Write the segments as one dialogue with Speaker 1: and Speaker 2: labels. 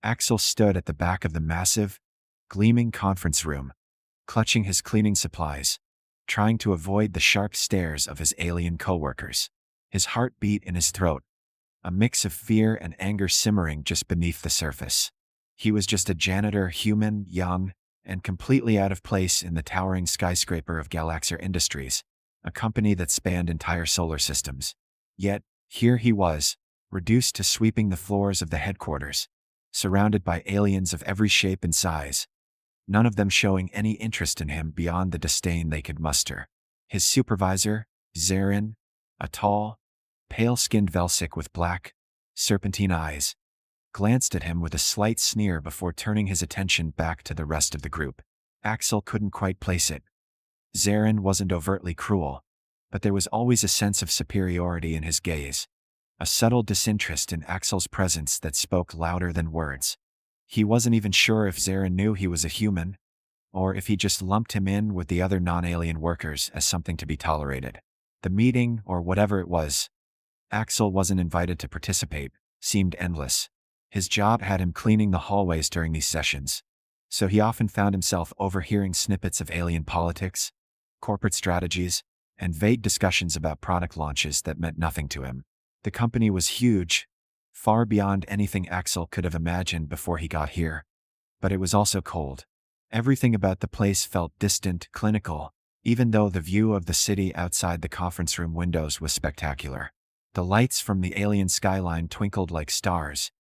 Speaker 1: Axel stood at the back of the massive, gleaming conference room, clutching his cleaning supplies, trying to avoid the sharp stares of his alien coworkers. His heart beat in his throat, a mix of fear and anger simmering just beneath the surface. He was just a janitor, human, young, and completely out of place in the towering skyscraper of Galaxer Industries, a company that spanned entire solar systems. Yet, here he was, reduced to sweeping the floors of the headquarters, surrounded by aliens of every shape and size, none of them showing any interest in him beyond the disdain they could muster. His supervisor, Zarin, a tall, pale-skinned Velsik with black, serpentine eyes, glanced at him with a slight sneer before turning his attention back to the rest of the group. Axel couldn't quite place it. Zarin wasn't overtly cruel, but there was always a sense of superiority in his gaze, a subtle disinterest in Axel's presence that spoke louder than words. He wasn't even sure if Zarin knew he was a human, or if he just lumped him in with the other non-alien workers as something to be tolerated. The meeting, or whatever it was, Axel wasn't invited to participate, seemed endless. His job had him cleaning the hallways during these sessions, so he often found himself overhearing snippets of alien politics, corporate strategies, and vague discussions about product launches that meant nothing to him. The company was huge, far beyond anything Axel could have imagined before he got here. But it was also cold. Everything about the place felt distant, clinical, even though the view of the city outside the conference room windows was spectacular. The lights from the alien skyline twinkled like stars,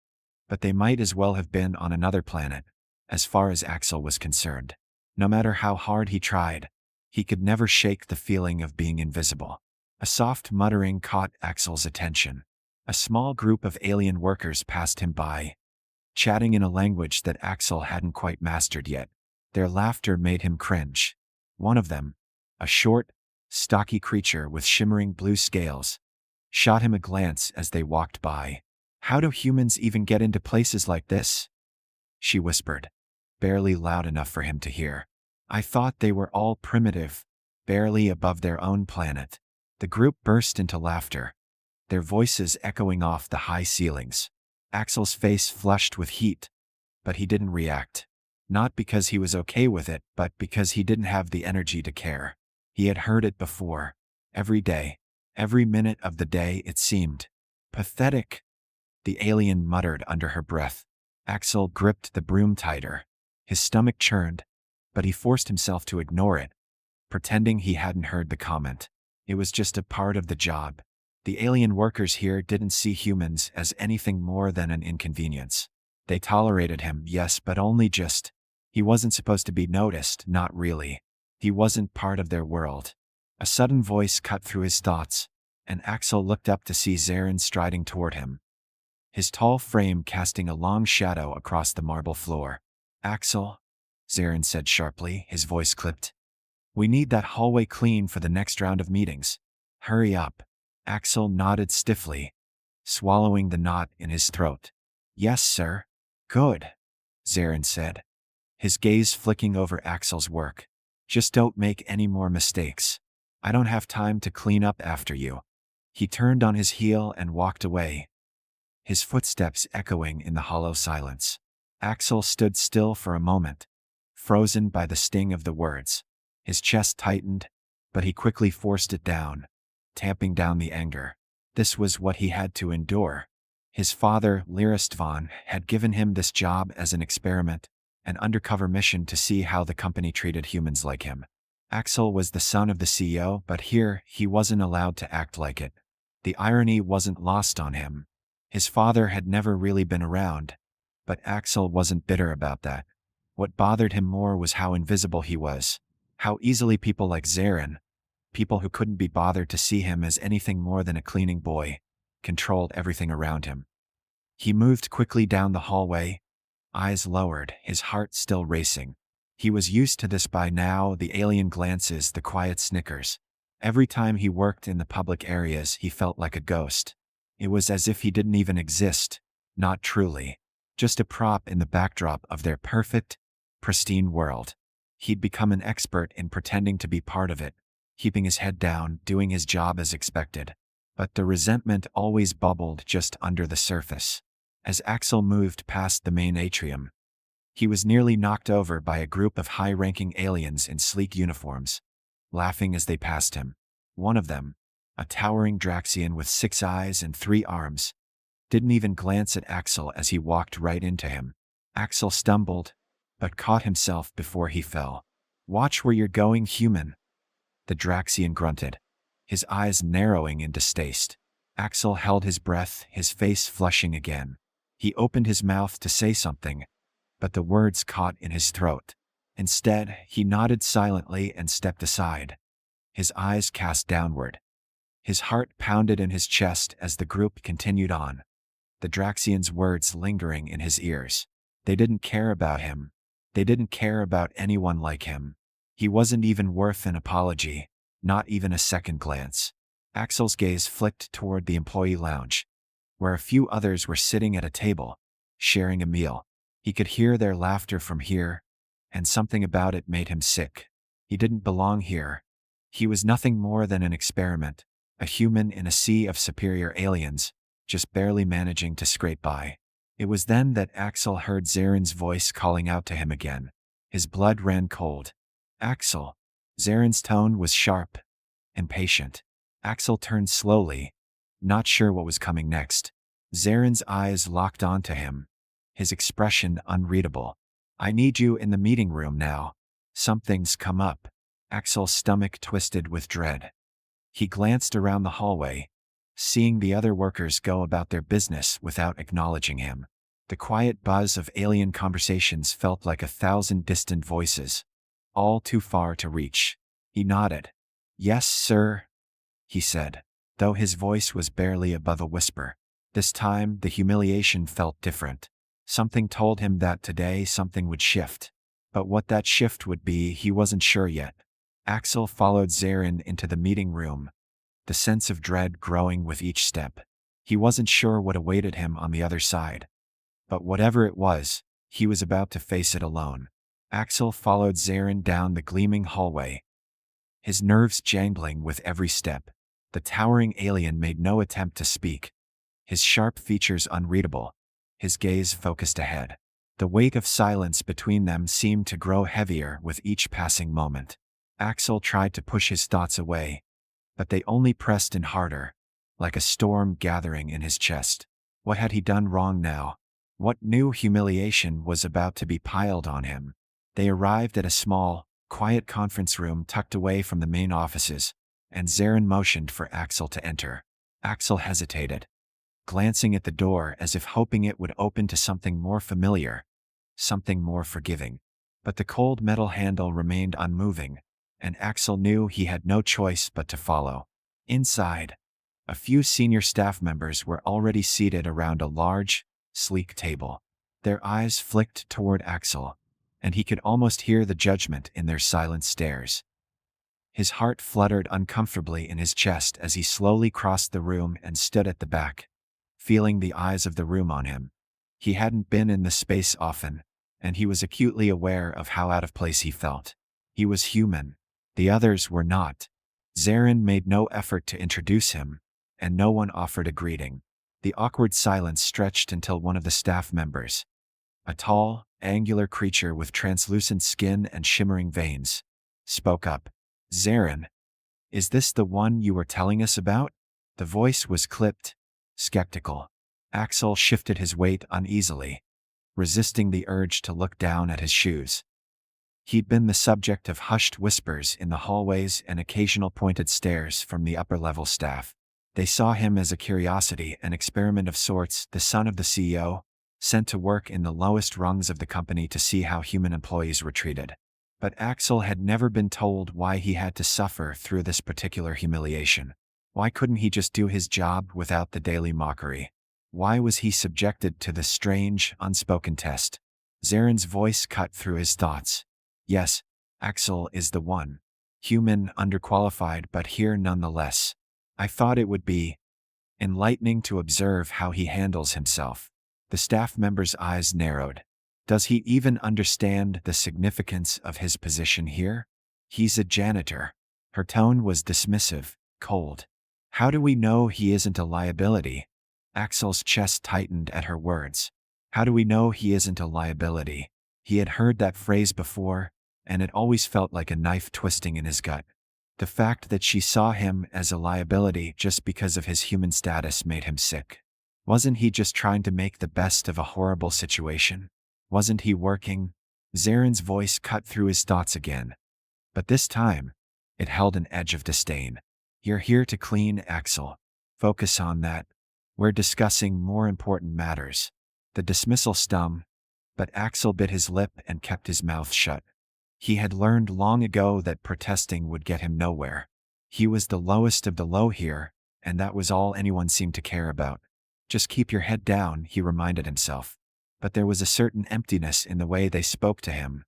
Speaker 1: but they might as well have been on another planet, as far as Axel was concerned. No matter how hard he tried, he could never shake the feeling of being invisible. A soft muttering caught Axel's attention. A small group of alien workers passed him by, chatting in a language that Axel hadn't quite mastered yet. Their laughter made him cringe. One of them, a short, stocky creature with shimmering blue scales, shot him a glance as they walked by. "How do humans even get into places like this?" she whispered, barely loud enough for him to hear. "I thought they were all primitive, barely above their own planet." The group burst into laughter, their voices echoing off the high ceilings. Axel's face flushed with heat, but he didn't react. Not because he was okay with it, but because he didn't have the energy to care. He had heard it before. Every day, every minute of the day, it seemed. "Pathetic," the alien muttered under her breath. Axel gripped the broom tighter. His stomach churned, but he forced himself to ignore it, pretending he hadn't heard the comment. It was just a part of the job. The alien workers here didn't see humans as anything more than an inconvenience. They tolerated him, yes, but only just. He wasn't supposed to be noticed, not really. He wasn't part of their world. A sudden voice cut through his thoughts, and Axel looked up to see Zarin striding toward him, his tall frame casting a long shadow across the marble floor. "Axel," Zarin said sharply, his voice clipped. "We need that hallway clean for the next round of meetings. Hurry up." Axel nodded stiffly, swallowing the knot in his throat. "Yes, sir." "Good," Zarin said, his gaze flicking over Axel's work. "Just don't make any more mistakes. I don't have time to clean up after you." He turned on his heel and walked away, his footsteps echoing in the hollow silence. Axel stood still for a moment, frozen by the sting of the words. His chest tightened, but he quickly forced it down, tamping down the anger. This was what he had to endure. His father, Lyristvan, had given him this job as an experiment, an undercover mission to see how the company treated humans like him. Axel was the son of the CEO, but here he wasn't allowed to act like it. The irony wasn't lost on him. His father had never really been around, but Axel wasn't bitter about that. What bothered him more was how invisible he was, how easily people like Zarin, people who couldn't be bothered to see him as anything more than a cleaning boy, controlled everything around him. He moved quickly down the hallway, eyes lowered, his heart still racing. He was used to this by now, the alien glances, the quiet snickers. Every time he worked in the public areas, he felt like a ghost. It was as if he didn't even exist, not truly, just a prop in the backdrop of their perfect, pristine world. He'd become an expert in pretending to be part of it, keeping his head down, doing his job as expected. But the resentment always bubbled just under the surface. As Axel moved past the main atrium, he was nearly knocked over by a group of high-ranking aliens in sleek uniforms, laughing as they passed him. One of them, a towering Draxian with 6 eyes and 3 arms, didn't even glance at Axel as he walked right into him. Axel stumbled, but caught himself before he fell. "Watch where you're going, human," the Draxian grunted, his eyes narrowing in distaste. Axel held his breath, his face flushing again. He opened his mouth to say something, but the words caught in his throat. Instead, he nodded silently and stepped aside, his eyes cast downward. His heart pounded in his chest as the group continued on, the Draxian's words lingering in his ears. They didn't care about him. They didn't care about anyone like him. He wasn't even worth an apology, not even a second glance. Axel's gaze flicked toward the employee lounge, where a few others were sitting at a table, sharing a meal. He could hear their laughter from here, and something about it made him sick. He didn't belong here. He was nothing more than an experiment, a human in a sea of superior aliens, just barely managing to scrape by. It was then that Axel heard Zaren's voice calling out to him again. His blood ran cold. "Axel." Zaren's tone was sharp, impatient. Axel turned slowly, not sure what was coming next. Zaren's eyes locked onto him, his expression unreadable. "I need you in the meeting room now. Something's come up." Axel's stomach twisted with dread. He glanced around the hallway, seeing the other workers go about their business without acknowledging him. The quiet buzz of alien conversations felt like 1,000 distant voices, all too far to reach. He nodded. "Yes, sir," he said, though his voice was barely above a whisper. This time, the humiliation felt different. Something told him that today something would shift. But what that shift would be, he wasn't sure yet. Axel followed Zaren into the meeting room, the sense of dread growing with each step. He wasn't sure what awaited him on the other side. But whatever it was, he was about to face it alone. Axel followed Zaren down the gleaming hallway, his nerves jangling with every step. The towering alien made no attempt to speak, his sharp features unreadable, his gaze focused ahead. The weight of silence between them seemed to grow heavier with each passing moment. Axel tried to push his thoughts away, but they only pressed in harder, like a storm gathering in his chest. What had he done wrong now? What new humiliation was about to be piled on him? They arrived at a small, quiet conference room tucked away from the main offices, and Zaren motioned for Axel to enter. Axel hesitated, glancing at the door as if hoping it would open to something more familiar, something more forgiving. But the cold metal handle remained unmoving, and Axel knew he had no choice but to follow. Inside, a few senior staff members were already seated around a large, sleek table. Their eyes flicked toward Axel, and he could almost hear the judgment in their silent stares. His heart fluttered uncomfortably in his chest as he slowly crossed the room and stood at the back, feeling the eyes of the room on him. He hadn't been in the space often, and he was acutely aware of how out of place he felt. He was human. The others were not. Zaren made no effort to introduce him, and no one offered a greeting. The awkward silence stretched until one of the staff members, a tall, angular creature with translucent skin and shimmering veins, spoke up. "Zaren, is this the one you were telling us about?" The voice was clipped, skeptical. Axel shifted his weight uneasily, resisting the urge to look down at his shoes. He'd been the subject of hushed whispers in the hallways and occasional pointed stares from the upper-level staff. They saw him as a curiosity, an experiment of sorts, the son of the CEO, sent to work in the lowest rungs of the company to see how human employees were treated. But Axel had never been told why he had to suffer through this particular humiliation. Why couldn't he just do his job without the daily mockery? Why was he subjected to this strange, unspoken test? Zaren's voice cut through his thoughts. Yes, Axel is the one. Human, underqualified, but here nonetheless. I thought it would be enlightening to observe how he handles himself. The staff member's eyes narrowed. Does he even understand the significance of his position here? He's a janitor. Her tone was dismissive, cold. How do we know he isn't a liability? Axel's chest tightened at her words. How do we know he isn't a liability? He had heard that phrase before, and it always felt like a knife twisting in his gut. The fact that she saw him as a liability just because of his human status made him sick. Wasn't he just trying to make the best of a horrible situation? Wasn't he working? Zaren's voice cut through his thoughts again. But this time, it held an edge of disdain. You're here to clean, Axel. Focus on that. We're discussing more important matters. The dismissal stung, but Axel bit his lip and kept his mouth shut. He had learned long ago that protesting would get him nowhere. He was the lowest of the low here, and that was all anyone seemed to care about. Just keep your head down, he reminded himself. But there was a certain emptiness in the way they spoke to him.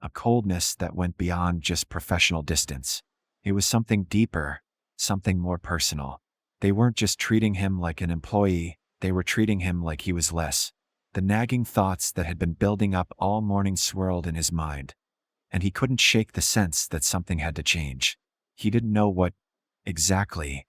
Speaker 1: A coldness that went beyond just professional distance. It was something deeper, something more personal. They weren't just treating him like an employee, they were treating him like he was less. The nagging thoughts that had been building up all morning swirled in his mind, and he couldn't shake the sense that something had to change. He didn't know what exactly,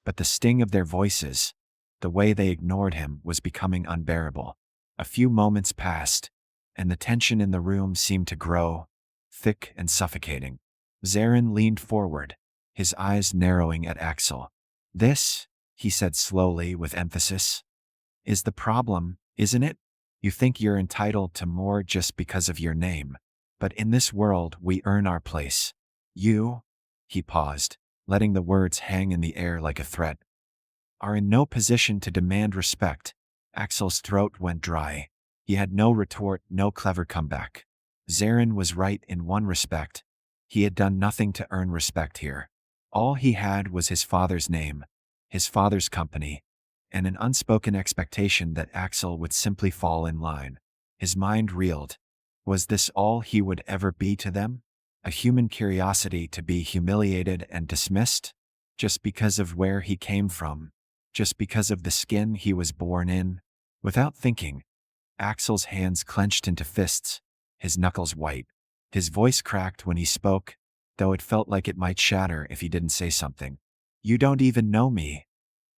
Speaker 1: but the sting of their voices, the way they ignored him, was becoming unbearable. A few moments passed, and the tension in the room seemed to grow, thick and suffocating. Zaren leaned forward, his eyes narrowing at Axel. This, he said slowly with emphasis, is the problem, isn't it? You think you're entitled to more just because of your name. But in this world, we earn our place. You, he paused, letting the words hang in the air like a threat, are in no position to demand respect. Axel's throat went dry. He had no retort, no clever comeback. Zaren was right in one respect. He had done nothing to earn respect here. All he had was his father's name, his father's company, and an unspoken expectation that Axel would simply fall in line. His mind reeled. Was this all he would ever be to them? A human curiosity to be humiliated and dismissed? Just because of where he came from? Just because of the skin he was born in? Without thinking, Axel's hands clenched into fists, his knuckles white. His voice cracked when he spoke, though it felt like it might shatter if he didn't say something. You don't even know me,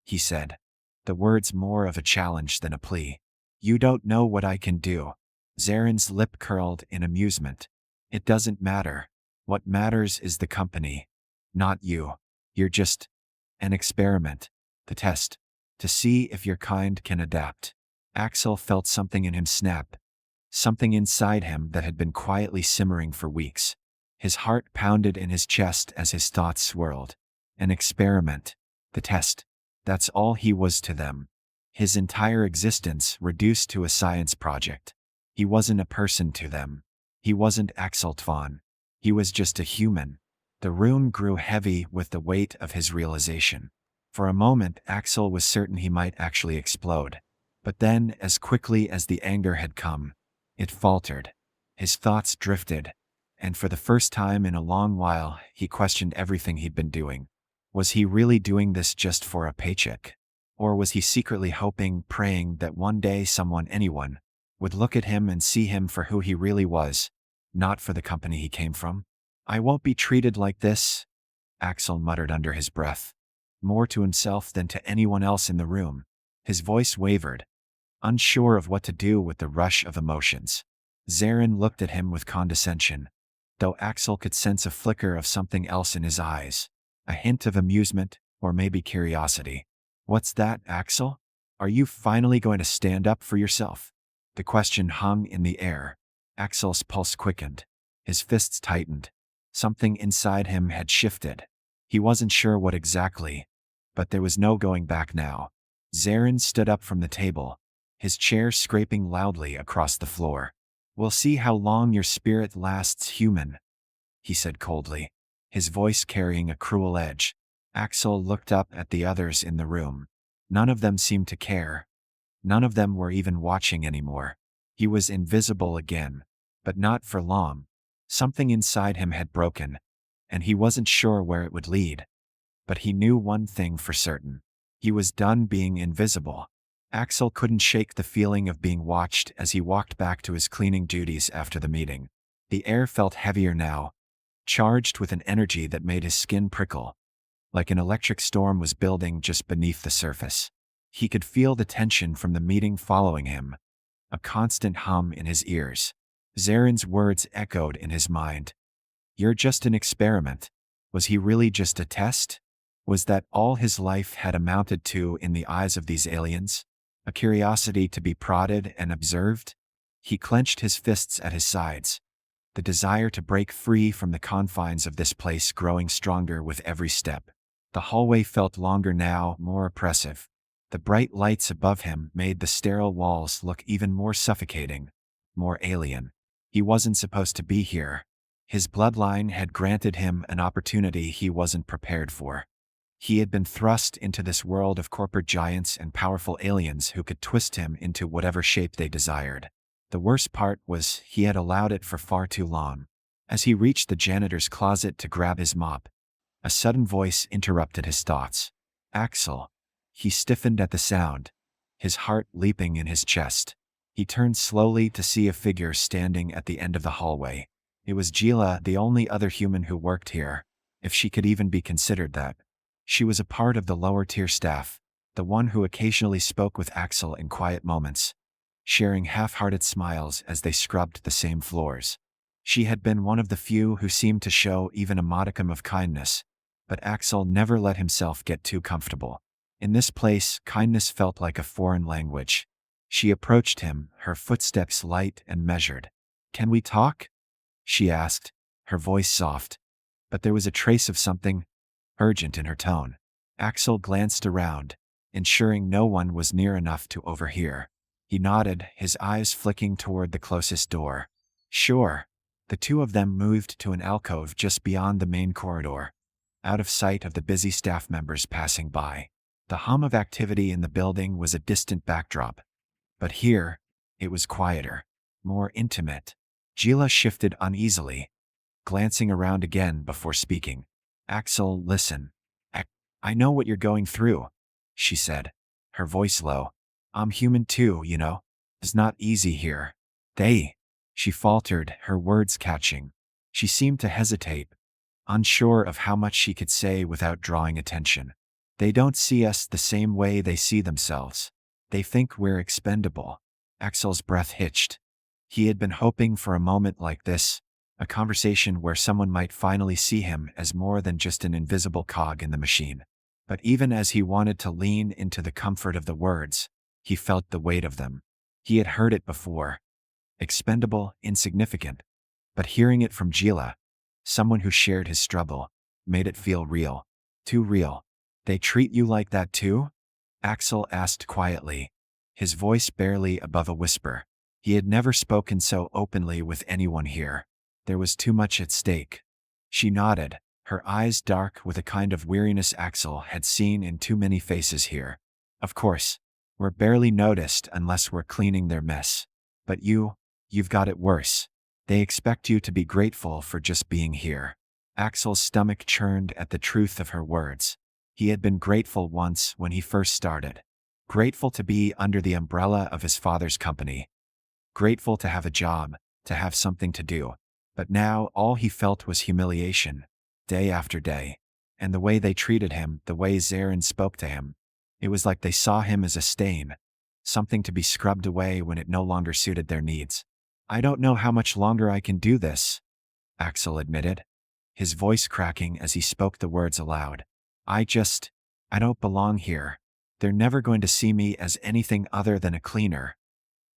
Speaker 1: he said, the words more of a challenge than a plea. You don't know what I can do. Zaren's lip curled in amusement. It doesn't matter. What matters is the company, not you. You're just an experiment, the test, to see if your kind can adapt. Axel felt something in him snap, something inside him that had been quietly simmering for weeks. His heart pounded in his chest as his thoughts swirled. An experiment, the test. That's all he was to them. His entire existence reduced to a science project. He wasn't a person to them. He wasn't Axel Twan. He was just a human. The room grew heavy with the weight of his realization. For a moment, Axel was certain he might actually explode. But then, as quickly as the anger had come, it faltered. His thoughts drifted, and for the first time in a long while, he questioned everything he'd been doing. Was he really doing this just for a paycheck? Or was he secretly hoping, praying that one day someone, anyone, would look at him and see him for who he really was, not for the company he came from? I won't be treated like this, Axel muttered under his breath, more to himself than to anyone else in the room. His voice wavered, unsure of what to do with the rush of emotions. Zaren looked at him with condescension, though Axel could sense a flicker of something else in his eyes, a hint of amusement, or maybe curiosity. What's that, Axel? Are you finally going to stand up for yourself? The question hung in the air. Axel's pulse quickened. His fists tightened. Something inside him had shifted. He wasn't sure what exactly, but there was no going back now. Zaren stood up from the table, his chair scraping loudly across the floor. We'll see how long your spirit lasts, human, he said coldly, his voice carrying a cruel edge. Axel looked up at the others in the room. None of them seemed to care. None of them were even watching anymore. He was invisible again, but not for long. Something inside him had broken, and he wasn't sure where it would lead. But he knew one thing for certain. He was done being invisible. Axel couldn't shake the feeling of being watched as he walked back to his cleaning duties after the meeting. The air felt heavier now, charged with an energy that made his skin prickle, like an electric storm was building just beneath the surface. He could feel the tension from the meeting following him, a constant hum in his ears. Zaren's words echoed in his mind. You're just an experiment. Was he really just a test? Was that all his life had amounted to in the eyes of these aliens? A curiosity to be prodded and observed? He clenched his fists at his sides, the desire to break free from the confines of this place growing stronger with every step. The hallway felt longer now, more oppressive. The bright lights above him made the sterile walls look even more suffocating, more alien. He wasn't supposed to be here. His bloodline had granted him an opportunity he wasn't prepared for. He had been thrust into this world of corporate giants and powerful aliens who could twist him into whatever shape they desired. The worst part was he had allowed it for far too long. As he reached the janitor's closet to grab his mop, a sudden voice interrupted his thoughts. Axel. He stiffened at the sound, his heart leaping in his chest. He turned slowly to see a figure standing at the end of the hallway. It was Gila, the only other human who worked here, if she could even be considered that. She was a part of the lower-tier staff, the one who occasionally spoke with Axel in quiet moments, sharing half-hearted smiles as they scrubbed the same floors. She had been one of the few who seemed to show even a modicum of kindness, but Axel never let himself get too comfortable. In this place, kindness felt like a foreign language. She approached him, her footsteps light and measured. Can we talk? She asked, her voice soft. But there was a trace of something urgent in her tone. Axel glanced around, ensuring no one was near enough to overhear. He nodded, his eyes flicking toward the closest door. Sure. The two of them moved to an alcove just beyond the main corridor, out of sight of the busy staff members passing by. The hum of activity in the building was a distant backdrop. But here, it was quieter, more intimate. Gila shifted uneasily, glancing around again before speaking. Axel, listen. I know what you're going through, she said, her voice low. I'm human too, you know. It's not easy here. She faltered, her words catching. She seemed to hesitate, unsure of how much she could say without drawing attention. They don't see us the same way they see themselves. They think we're expendable. Axel's breath hitched. He had been hoping for a moment like this, a conversation where someone might finally see him as more than just an invisible cog in the machine. But even as he wanted to lean into the comfort of the words, he felt the weight of them. He had heard it before. Expendable, insignificant. But hearing it from Gila, someone who shared his struggle, made it feel real. Too real. They treat you like that too? Axel asked quietly, his voice barely above a whisper. He had never spoken so openly with anyone here. There was too much at stake. She nodded, her eyes dark with a kind of weariness Axel had seen in too many faces here. Of course, we're barely noticed unless we're cleaning their mess. But you've got it worse. They expect you to be grateful for just being here. Axel's stomach churned at the truth of her words. He had been grateful once when he first started. Grateful to be under the umbrella of his father's company. Grateful to have a job, to have something to do. But now all he felt was humiliation, day after day. And the way they treated him, the way Zaren spoke to him. It was like they saw him as a stain, something to be scrubbed away when it no longer suited their needs. I don't know how much longer I can do this, Axel admitted, his voice cracking as he spoke the words aloud. I don't belong here. They're never going to see me as anything other than a cleaner.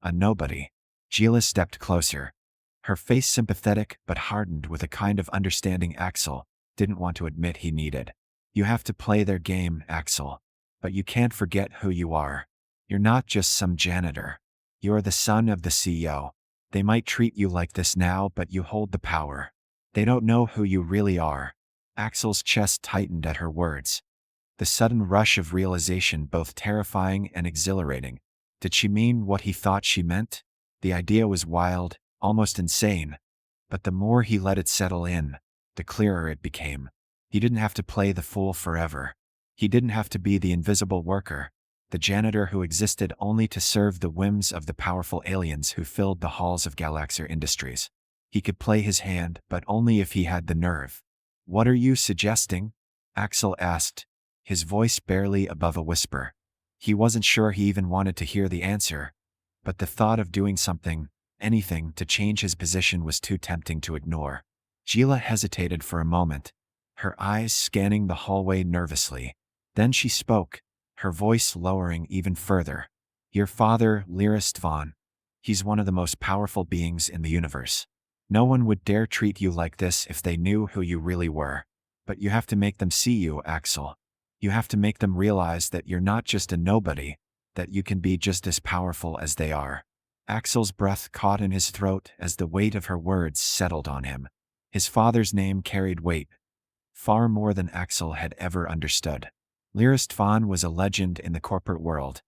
Speaker 1: A nobody. Gila stepped closer, her face sympathetic but hardened with a kind of understanding Axel didn't want to admit he needed. You have to play their game, Axel. But you can't forget who you are. You're not just some janitor. You're the son of the CEO. They might treat you like this now, but you hold the power. They don't know who you really are. Axel's chest tightened at her words. The sudden rush of realization both terrifying and exhilarating. Did she mean what he thought she meant? The idea was wild, almost insane. But the more he let it settle in, the clearer it became. He didn't have to play the fool forever. He didn't have to be the invisible worker, the janitor who existed only to serve the whims of the powerful aliens who filled the halls of Galaxer Industries. He could play his hand, but only if he had the nerve. What are you suggesting? Axel asked, his voice barely above a whisper. He wasn't sure he even wanted to hear the answer, but the thought of doing something, anything, to change his position was too tempting to ignore. Gila hesitated for a moment, her eyes scanning the hallway nervously. Then she spoke, her voice lowering even further. Your father, Lyrist Vaughn. He's one of the most powerful beings in the universe. No one would dare treat you like this if they knew who you really were. But you have to make them see you, Axel. You have to make them realize that you're not just a nobody, that you can be just as powerful as they are. Axel's breath caught in his throat as the weight of her words settled on him. His father's name carried weight, far more than Axel had ever understood. Lyrist Vaughn was a legend in the corporate world,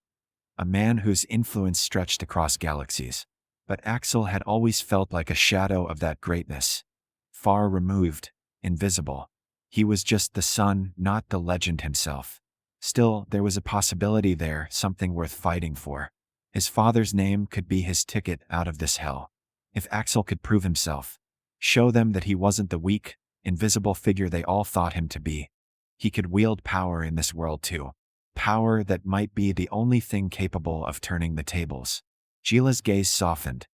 Speaker 1: a man whose influence stretched across galaxies. But Axel had always felt like a shadow of that greatness, far removed, invisible. He was just the son, not the legend himself. Still, there was a possibility there, something worth fighting for. His father's name could be his ticket out of this hell. If Axel could prove himself, show them that he wasn't the weak, invisible figure they all thought him to be, he could wield power in this world too. Power that might be the only thing capable of turning the tables. Gila's gaze softened,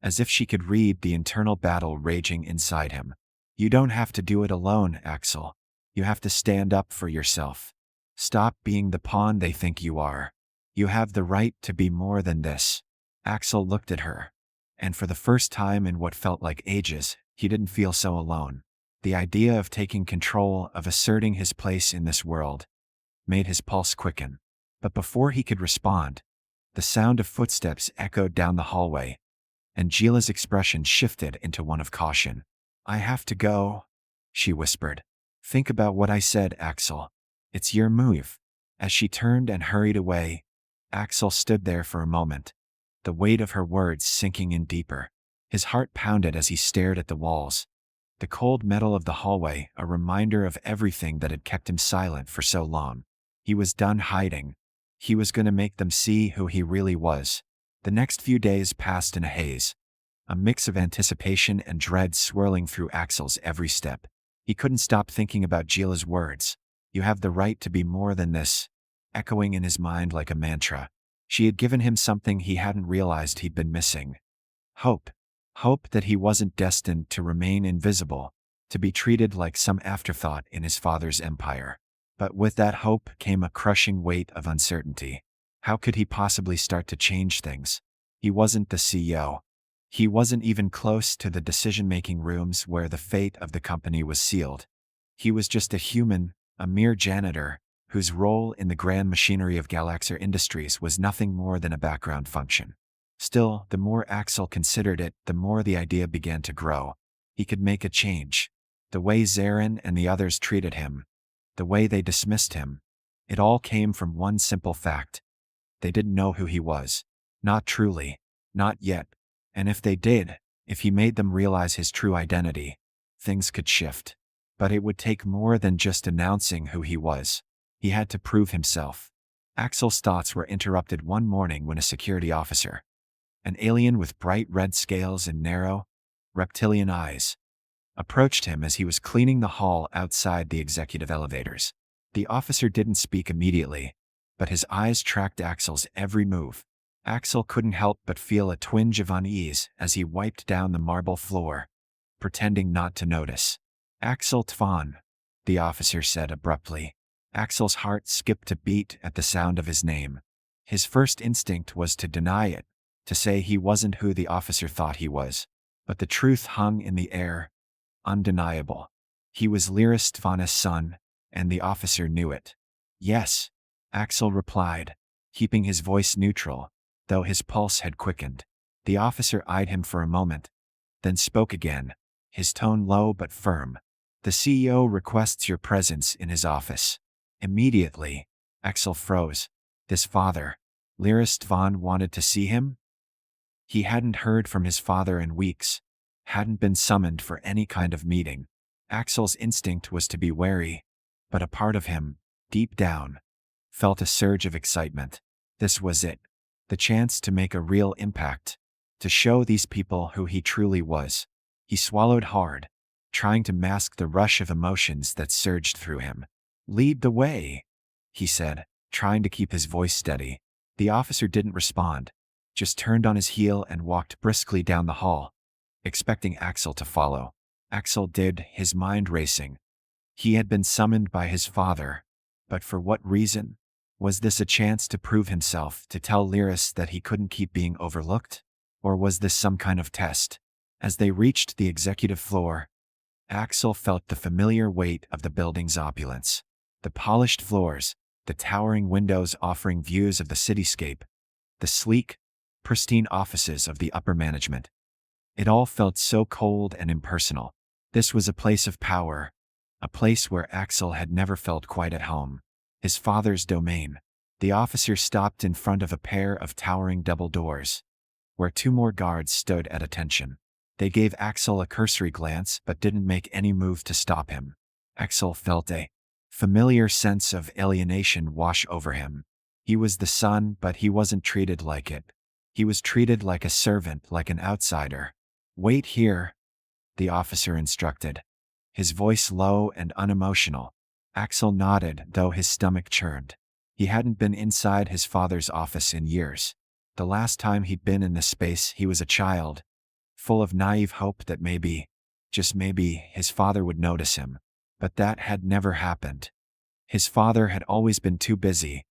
Speaker 1: as if she could read the internal battle raging inside him. You don't have to do it alone, Axel. You have to stand up for yourself. Stop being the pawn they think you are. You have the right to be more than this. Axel looked at her, and for the first time in what felt like ages, he didn't feel so alone. The idea of taking control, of asserting his place in this world, made his pulse quicken. But before he could respond, the sound of footsteps echoed down the hallway, and Gila's expression shifted into one of caution. I have to go, she whispered. Think about what I said, Axel. It's your move. As she turned and hurried away, Axel stood there for a moment, the weight of her words sinking in deeper. His heart pounded as he stared at the walls, the cold metal of the hallway, a reminder of everything that had kept him silent for so long. He was done hiding. He was going to make them see who he really was. The next few days passed in a haze, a mix of anticipation and dread swirling through Axel's every step. He couldn't stop thinking about Gila's words. You have the right to be more than this, echoing in his mind like a mantra. She had given him something he hadn't realized he'd been missing. Hope. Hope that he wasn't destined to remain invisible, to be treated like some afterthought in his father's empire. But with that hope came a crushing weight of uncertainty. How could he possibly start to change things? He wasn't the CEO. He wasn't even close to the decision-making rooms where the fate of the company was sealed. He was just a human, a mere janitor, whose role in the grand machinery of Galaxer Industries was nothing more than a background function. Still, the more Axel considered it, the more the idea began to grow. He could make a change. The way Zarin and the others treated him, the way they dismissed him, it all came from one simple fact. They didn't know who he was. Not truly. Not yet. And if they did, if he made them realize his true identity, things could shift. But it would take more than just announcing who he was. He had to prove himself. Axel's thoughts were interrupted one morning when a security officer, an alien with bright red scales and narrow, reptilian eyes, approached him as he was cleaning the hall outside the executive elevators. The officer didn't speak immediately, but his eyes tracked Axel's every move. Axel couldn't help but feel a twinge of unease as he wiped down the marble floor, pretending not to notice. Axel Tvan, the officer said abruptly. Axel's heart skipped a beat at the sound of his name. His first instinct was to deny it, to say he wasn't who the officer thought he was. But the truth hung in the air, undeniable. He was Lyrist Tvan's son, and the officer knew it. Yes, Axel replied, keeping his voice neutral, though his pulse had quickened. The officer eyed him for a moment, then spoke again, his tone low but firm. The CEO requests your presence in his office. Immediately, Axel froze. This father, Lyrist Tvan, wanted to see him? He hadn't heard from his father in weeks, hadn't been summoned for any kind of meeting. Axel's instinct was to be wary, but a part of him, deep down, felt a surge of excitement. This was it. The chance to make a real impact, to show these people who he truly was. He swallowed hard, trying to mask the rush of emotions that surged through him. Lead the way, he said. trying to keep his voice steady. The officer didn't respond, just turned on his heel and walked briskly down the hall, expecting Axel to follow. Axel did, his mind racing. He had been summoned by his father. But for what reason? Was this a chance to prove himself, to tell Lyris that he couldn't keep being overlooked? Or was this some kind of test? As they reached the executive floor, Axel felt the familiar weight of the building's opulence. The polished floors, the towering windows offering views of the cityscape, the sleek, pristine offices of the upper management. It all felt so cold and impersonal. This was a place of power, a place where Axel had never felt quite at home. His father's domain. The officer stopped in front of a pair of towering double doors, where two more guards stood at attention. They gave Axel a cursory glance but didn't make any move to stop him. Axel felt a familiar sense of alienation wash over him. He was the son, but he wasn't treated like it. He was treated like a servant, like an outsider. "Wait here," the officer instructed, his voice low and unemotional. Axel nodded, though his stomach churned. He hadn't been inside his father's office in years. The last time he'd been in this space, he was a child, full of naive hope that maybe, just maybe, his father would notice him. But that had never happened. His father had always been too busy,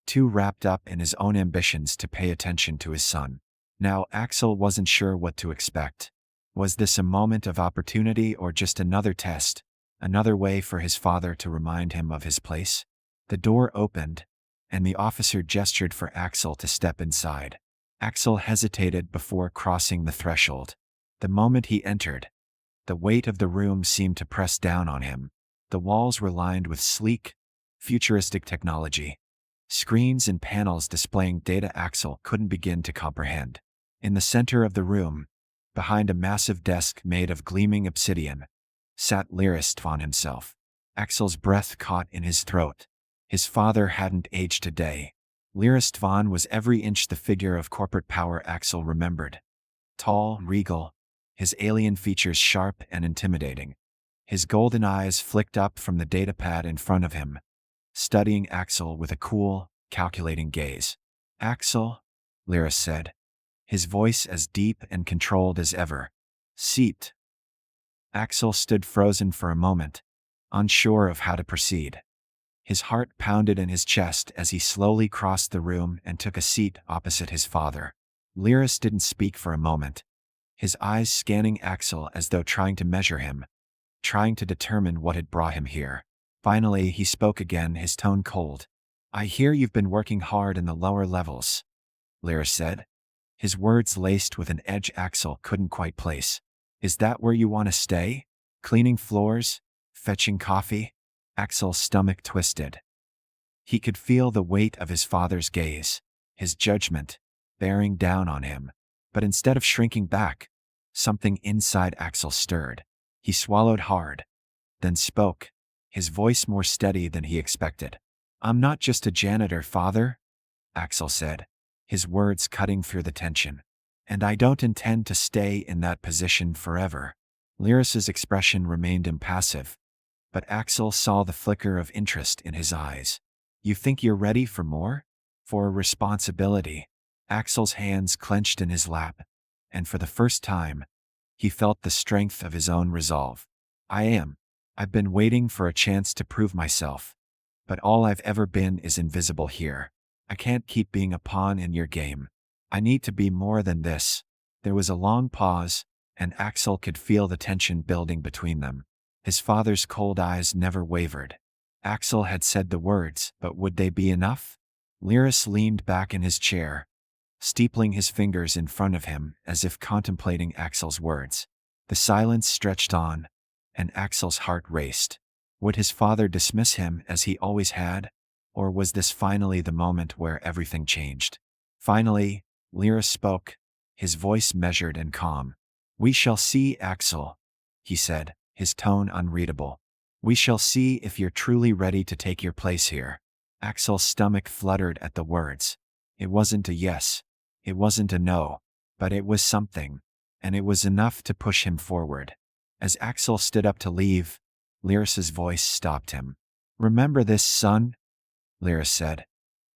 Speaker 1: too wrapped up in his own ambitions to pay attention to his son. Now Axel wasn't sure what to expect. Was this a moment of opportunity or just another test, another way for his father to remind him of his place? The door opened, and the officer gestured for Axel to step inside. Axel hesitated before crossing the threshold. The moment he entered, the weight of the room seemed to press down on him. The walls were lined with sleek, futuristic technology, screens and panels displaying data Axel couldn't begin to comprehend. In the center of the room, behind a massive desk made of gleaming obsidian, sat Lyris Tvan himself. Axel's breath caught in his throat. His father hadn't aged a day. Lyris Tvan was every inch the figure of corporate power Axel remembered. Tall, regal, his alien features sharp and intimidating. His golden eyes flicked up from the datapad in front of him, studying Axel with a cool, calculating gaze. "Axel," Lyris said, his voice as deep and controlled as ever. "Seat." Axel stood frozen for a moment, unsure of how to proceed. His heart pounded in his chest as he slowly crossed the room and took a seat opposite his father. Lyris didn't speak for a moment, his eyes scanning Axel as though trying to measure him, trying to determine what had brought him here. Finally, he spoke again, his tone cold. "I hear you've been working hard in the lower levels," Lyris said, his words laced with an edge Axel couldn't quite place. "Is that where you want to stay? Cleaning floors? Fetching coffee?" Axel's stomach twisted. He could feel the weight of his father's gaze, his judgment, bearing down on him. But instead of shrinking back, something inside Axel stirred. He swallowed hard, then spoke, his voice more steady than he expected. "I'm not just a janitor, father," Axel said, his words cutting through the tension. "And I don't intend to stay in that position forever." Lyris's expression remained impassive, but Axel saw the flicker of interest in his eyes. "You think you're ready for more? For a responsibility?" Axel's hands clenched in his lap, and for the first time, he felt the strength of his own resolve. "I am. I've been waiting for a chance to prove myself. But all I've ever been is invisible here. I can't keep being a pawn in your game. I need to be more than this." There was a long pause, and Axel could feel the tension building between them. His father's cold eyes never wavered. Axel had said the words, but would they be enough? Lyris leaned back in his chair, steepling his fingers in front of him as if contemplating Axel's words. The silence stretched on, and Axel's heart raced. Would his father dismiss him as he always had? Or was this finally the moment where everything changed? Finally, Lyris spoke, his voice measured and calm. "We shall see, Axel," he said, his tone unreadable. "We shall see if you're truly ready to take your place here." Axel's stomach fluttered at the words. It wasn't a yes. It wasn't a no. But it was something. And it was enough to push him forward. As Axel stood up to leave, Lyris's voice stopped him. "Remember this, son?" Lyris said,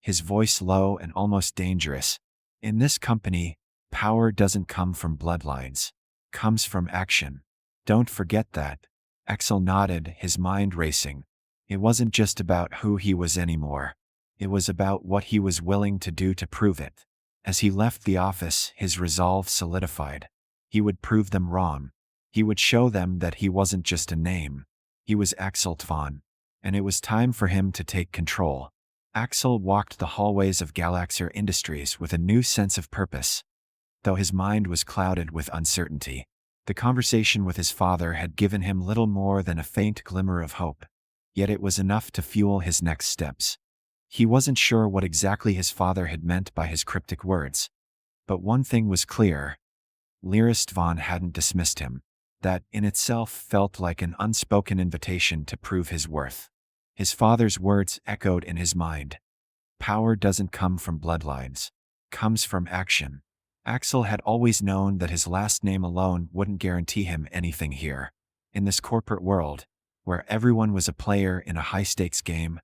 Speaker 1: his voice low and almost dangerous. In this company, power doesn't come from bloodlines. Comes from action. Don't forget that. Axel nodded, his mind racing. It wasn't just about who he was anymore. It was about what he was willing to do to prove it. As he left the office, his resolve solidified. He would prove them wrong. He would show them that he wasn't just a name. He was Axel Tvan. And it was time for him to take control. Axel walked the hallways of Galaxer Industries with a new sense of purpose. Though his mind was clouded with uncertainty, the conversation with his father had given him little more than a faint glimmer of hope. Yet it was enough to fuel his next steps. He wasn't sure what exactly his father had meant by his cryptic words. But one thing was clear. Lyris Tvan hadn't dismissed him. That, in itself, felt like an unspoken invitation to prove his worth. His father's words echoed in his mind. Power doesn't come from bloodlines. Comes from action. Axel had always known that his last name alone wouldn't guarantee him anything here. In this corporate world, where everyone was a player in a high-stakes game,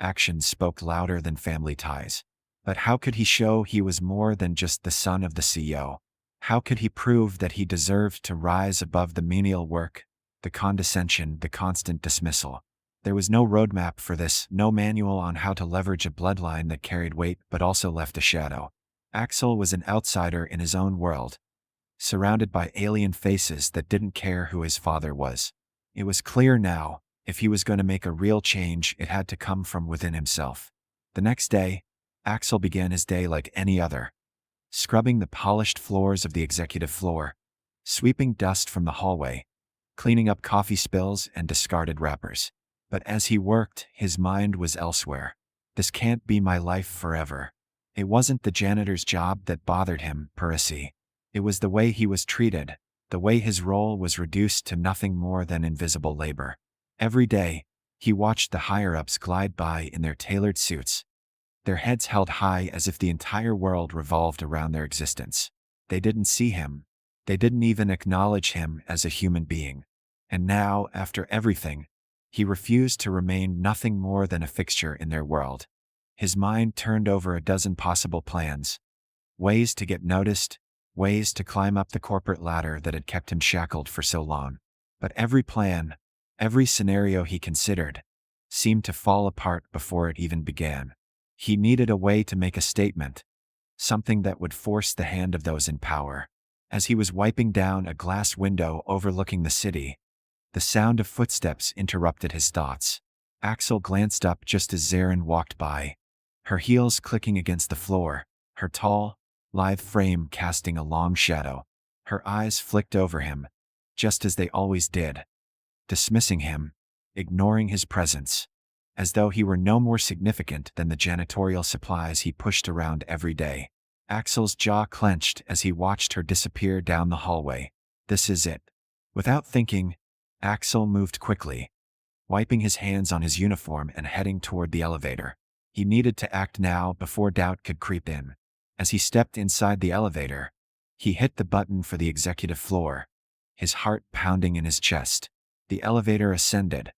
Speaker 1: actions spoke louder than family ties. But how could he show he was more than just the son of the CEO? How could he prove that he deserved to rise above the menial work, the condescension, the constant dismissal? There was no roadmap for this, no manual on how to leverage a bloodline that carried weight but also left a shadow. Axel was an outsider in his own world, surrounded by alien faces that didn't care who his father was. It was clear now, if he was going to make a real change, it had to come from within himself. The next day, Axel began his day like any other. Scrubbing the polished floors of the executive floor, sweeping dust from the hallway, cleaning up coffee spills and discarded wrappers. But as he worked, his mind was elsewhere. This can't be my life forever. It wasn't the janitor's job that bothered him, Percy. It was the way he was treated, the way his role was reduced to nothing more than invisible labor. Every day, he watched the higher-ups glide by in their tailored suits, their heads held high as if the entire world revolved around their existence. They didn't see him. They didn't even acknowledge him as a human being. And now, after everything, he refused to remain nothing more than a fixture in their world. His mind turned over a dozen possible plans. Ways to get noticed, ways to climb up the corporate ladder that had kept him shackled for so long. But every plan, every scenario he considered, seemed to fall apart before it even began. He needed a way to make a statement, something that would force the hand of those in power. As he was wiping down a glass window overlooking the city, the sound of footsteps interrupted his thoughts. Axel glanced up just as Zarin walked by, her heels clicking against the floor, her tall, lithe frame casting a long shadow. Her eyes flicked over him, just as they always did, dismissing him, ignoring his presence, as though he were no more significant than the janitorial supplies he pushed around every day. Axel's jaw clenched as he watched her disappear down the hallway. This is it. Without thinking, Axel moved quickly, wiping his hands on his uniform and heading toward the elevator. He needed to act now before doubt could creep in. As he stepped inside the elevator, he hit the button for the executive floor, his heart pounding in his chest. The elevator ascended,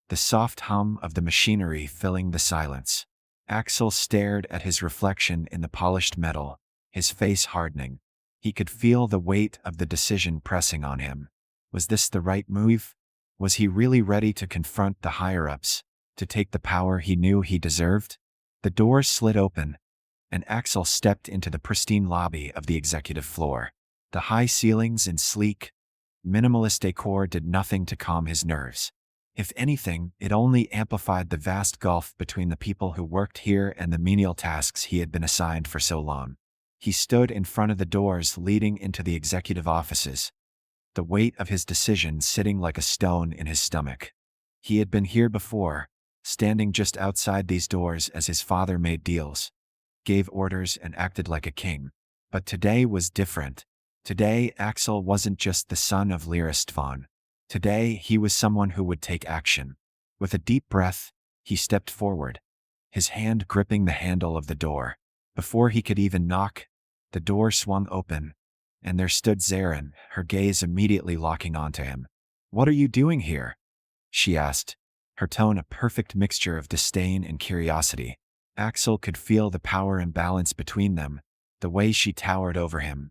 Speaker 1: the soft hum of the machinery filling the silence. Axel stared at his reflection in the polished metal, his face hardening. He could feel the weight of the decision pressing on him. Was this the right move? Was he really ready to confront the higher-ups, to take the power he knew he deserved? The doors slid open, and Axel stepped into the pristine lobby of the executive floor. The high ceilings and sleek, minimalist decor did nothing to calm his nerves. If anything, it only amplified the vast gulf between the people who worked here and the menial tasks he had been assigned for so long. He stood in front of the doors leading into the executive offices, the weight of his decision sitting like a stone in his stomach. He had been here before, standing just outside these doors as his father made deals, gave orders and acted like a king. But today was different. Today, Axel wasn't just the son of Lyris Tvan. Today, he was someone who would take action. With a deep breath, he stepped forward, his hand gripping the handle of the door. Before he could even knock, the door swung open, and there stood Zarin, her gaze immediately locking onto him. "What are you doing here?" she asked, her tone a perfect mixture of disdain and curiosity. Axel could feel the power imbalance between them, the way she towered over him.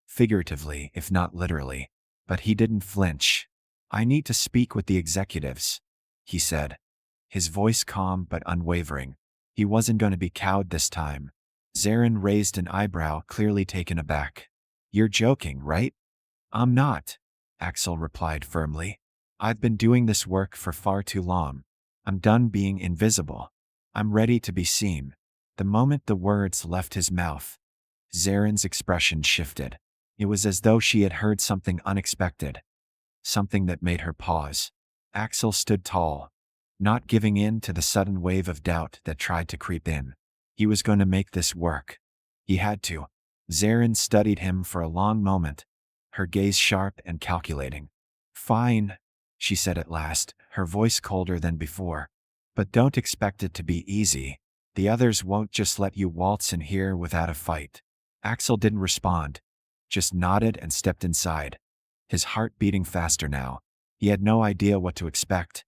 Speaker 1: Figuratively, if not literally. But he didn't flinch. "I need to speak with the executives," he said. His voice calm but unwavering. He wasn't going to be cowed this time. Zarin raised an eyebrow, clearly taken aback. "You're joking, right?" "I'm not," Axel replied firmly. "I've been doing this work for far too long. I'm done being invisible. I'm ready to be seen." The moment the words left his mouth, Zarin's expression shifted. It was as though she had heard something unexpected, something that made her pause. Axel stood tall, not giving in to the sudden wave of doubt that tried to creep in. He was going to make this work. He had to. Zarin studied him for a long moment, her gaze sharp and calculating. "Fine," she said at last, her voice colder than before. "But don't expect it to be easy. The others won't just let you waltz in here without a fight." Axel didn't respond, just nodded and stepped inside. His heart beating faster now. He had no idea what to expect,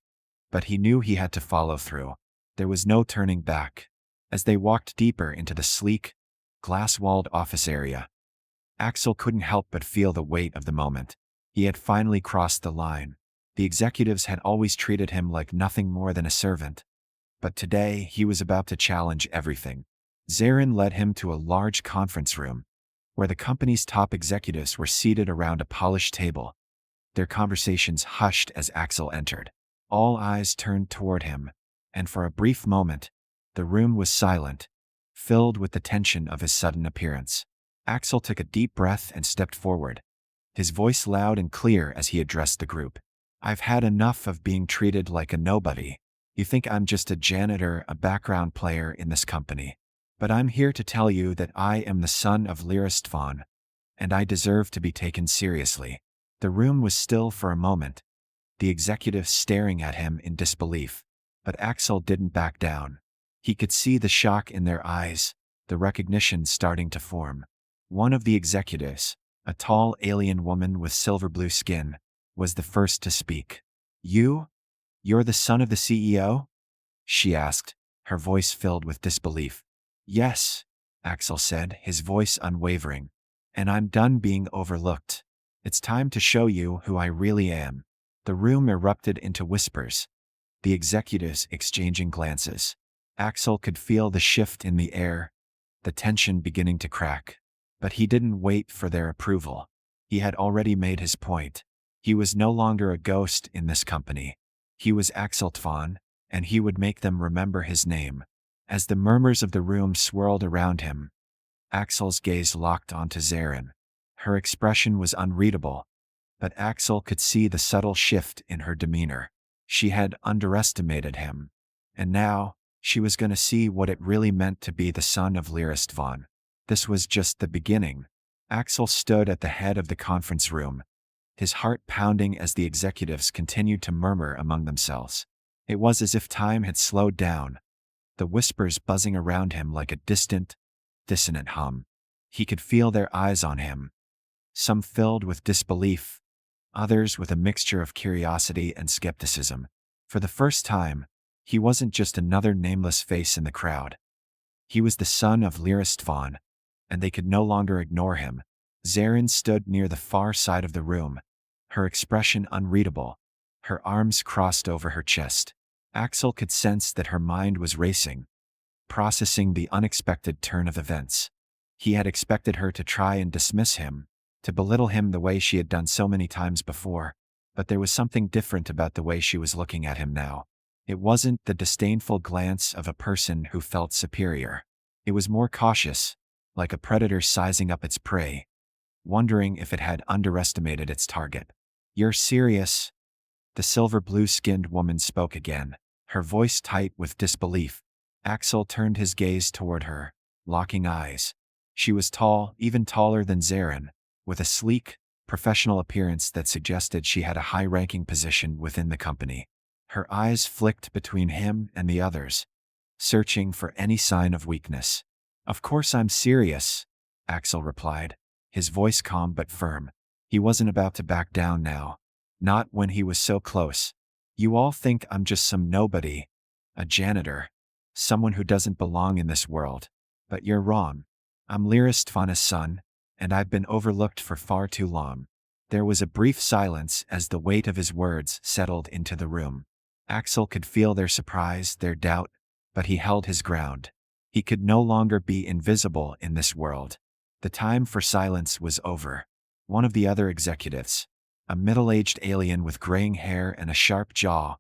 Speaker 1: but he knew he had to follow through. There was no turning back. As they walked deeper into the sleek, glass-walled office area, Axel couldn't help but feel the weight of the moment. He had finally crossed the line. The executives had always treated him like nothing more than a servant. But today, he was about to challenge everything. Zarin led him to a large conference room, where the company's top executives were seated around a polished table, their conversations hushed as Axel entered. All eyes turned toward him, and for a brief moment, the room was silent, filled with the tension of his sudden appearance. Axel took a deep breath and stepped forward, his voice loud and clear as he addressed the group. "I've had enough of being treated like a nobody. You think I'm just a janitor, a background player in this company. But I'm here to tell you that I am the son of Lyristvan, and I deserve to be taken seriously." The room was still for a moment, the executives staring at him in disbelief. But Axel didn't back down. He could see the shock in their eyes, the recognition starting to form. One of the executives, a tall alien woman with silver blue skin, was the first to speak. You're the son of the CEO?" she asked, her voice filled with disbelief. "Yes," Axel said, his voice unwavering. "And I'm done being overlooked. It's time to show you who I really am." The room erupted into whispers, the executives exchanging glances. Axel could feel the shift in the air, the tension beginning to crack. But he didn't wait for their approval. He had already made his point. He was no longer a ghost in this company. He was Axel Tvan, and he would make them remember his name. As the murmurs of the room swirled around him, Axel's gaze locked onto Zarin. Her expression was unreadable, but Axel could see the subtle shift in her demeanor. She had underestimated him, and now, she was going to see what it really meant to be the son of Lyristvan. This was just the beginning. Axel stood at the head of the conference room, his heart pounding as the executives continued to murmur among themselves. It was as if time had slowed down, the whispers buzzing around him like a distant, dissonant hum. He could feel their eyes on him, some filled with disbelief, others with a mixture of curiosity and skepticism. For the first time, he wasn't just another nameless face in the crowd. He was the son of Lyristvan, and they could no longer ignore him. Zarin stood near the far side of the room, her expression unreadable, her arms crossed over her chest. Axel could sense that her mind was racing, processing the unexpected turn of events. He had expected her to try and dismiss him, to belittle him the way she had done so many times before, but there was something different about the way she was looking at him now. It wasn't the disdainful glance of a person who felt superior. It was more cautious, like a predator sizing up its prey, wondering if it had underestimated its target. "You're serious?" The silver blue-skinned woman spoke again, her voice tight with disbelief. Axel turned his gaze toward her, locking eyes. She was tall, even taller than Zarin, with a sleek, professional appearance that suggested she had a high-ranking position within the company. Her eyes flicked between him and the others, searching for any sign of weakness. "Of course I'm serious," Axel replied, his voice calm but firm. He wasn't about to back down now. Not when he was so close. "You all think I'm just some nobody, a janitor, someone who doesn't belong in this world. But you're wrong. I'm Lyristfana's son, and I've been overlooked for far too long. There was a brief silence as the weight of his words settled into the room. Axel could feel their surprise, their doubt, but he held his ground. He could no longer be invisible in this world. The time for silence was over. One of the other executives, a middle-aged alien with graying hair and a sharp jaw,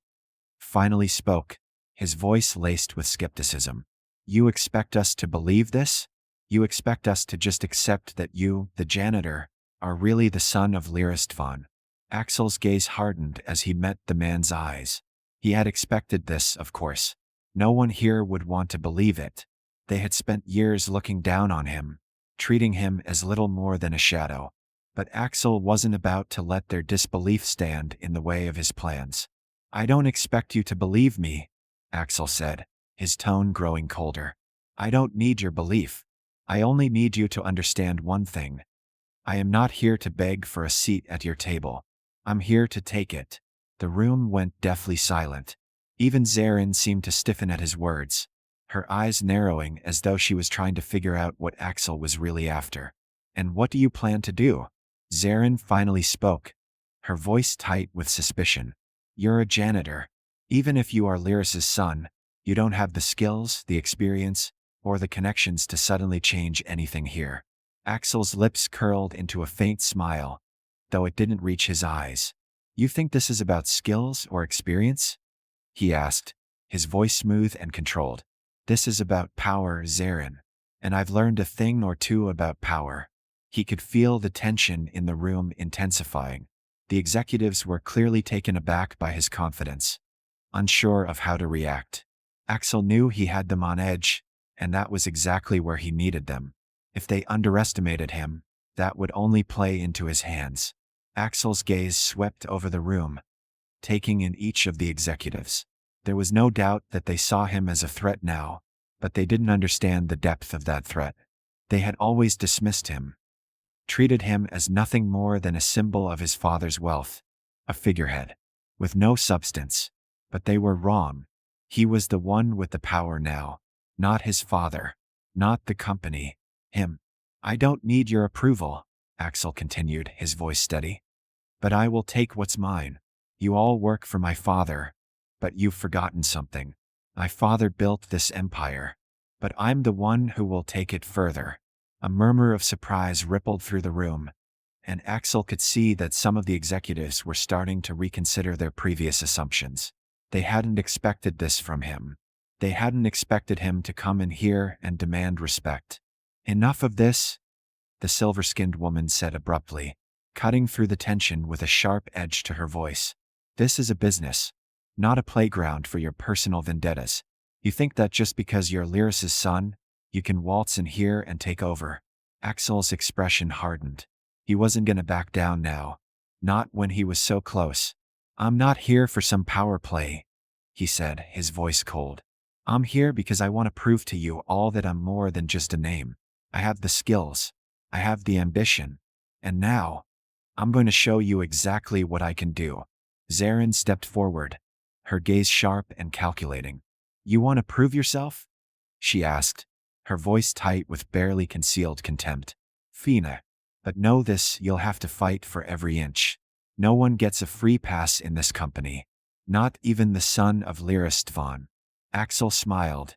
Speaker 1: finally spoke, his voice laced with skepticism. You expect us to believe this? You expect us to just accept that you, the janitor, are really the son of Lyristvan? Axel's gaze hardened as he met the man's eyes. He had expected this, of course. No one here would want to believe it. They had spent years looking down on him, treating him as little more than a shadow. But Axel wasn't about to let their disbelief stand in the way of his plans. I don't expect you to believe me, Axel said, his tone growing colder. I don't need your belief. I only need you to understand one thing. I am not here to beg for a seat at your table. I'm here to take it. The room went deathly silent. Even Zarin seemed to stiffen at his words, her eyes narrowing as though she was trying to figure out what Axel was really after. And what do you plan to do? Zarin finally spoke, her voice tight with suspicion. You're a janitor. Even if you are Lyris's son, you don't have the skills, the experience, or the connections to suddenly change anything here. Axel's lips curled into a faint smile, though it didn't reach his eyes. You think this is about skills or experience? He asked, his voice smooth and controlled. This is about power, Zarin. And I've learned a thing or two about power. He could feel the tension in the room intensifying. The executives were clearly taken aback by his confidence, unsure of how to react. Axel knew he had them on edge, and that was exactly where he needed them. If they underestimated him, that would only play into his hands. Axel's gaze swept over the room, taking in each of the executives. There was no doubt that they saw him as a threat now, but they didn't understand the depth of that threat. They had always dismissed him, treated him as nothing more than a symbol of his father's wealth, a figurehead, with no substance. But they were wrong. He was the one with the power now, not his father, not the company, him. I don't need your approval, Axel continued, his voice steady. But I will take what's mine. You all work for my father, but you've forgotten something. My father built this empire, but I'm the one who will take it further. A murmur of surprise rippled through the room, and Axel could see that some of the executives were starting to reconsider their previous assumptions. They hadn't expected this from him. They hadn't expected him to come in here and demand respect. Enough of this, the silver-skinned woman said abruptly, cutting through the tension with a sharp edge to her voice. This is a business, not a playground for your personal vendettas. You think that just because you're Lyris's son, you can waltz in here and take over? Axel's expression hardened. He wasn't gonna back down now. Not when he was so close. I'm not here for some power play, he said, his voice cold. I'm here because I want to prove to you all that I'm more than just a name. I have the skills. I have the ambition. And now, I'm going to show you exactly what I can do. Zarin stepped forward, her gaze sharp and calculating. You want to prove yourself? She asked, her voice tight with barely concealed contempt. Fina. But know this, you'll have to fight for every inch. No one gets a free pass in this company. Not even the son of Lyristvan. Axel smiled,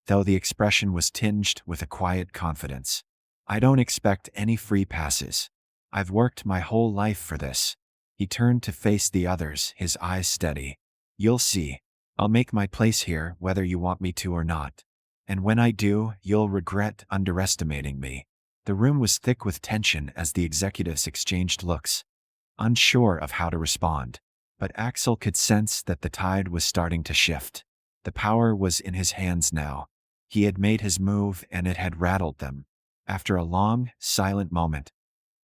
Speaker 1: though the expression was tinged with a quiet confidence. I don't expect any free passes. I've worked my whole life for this. He turned to face the others, his eyes steady. You'll see. I'll make my place here whether you want me to or not. And when I do, you'll regret underestimating me. The room was thick with tension as the executives exchanged looks, unsure of how to respond. But Axel could sense that the tide was starting to shift. The power was in his hands now. He had made his move and it had rattled them. After a long, silent moment,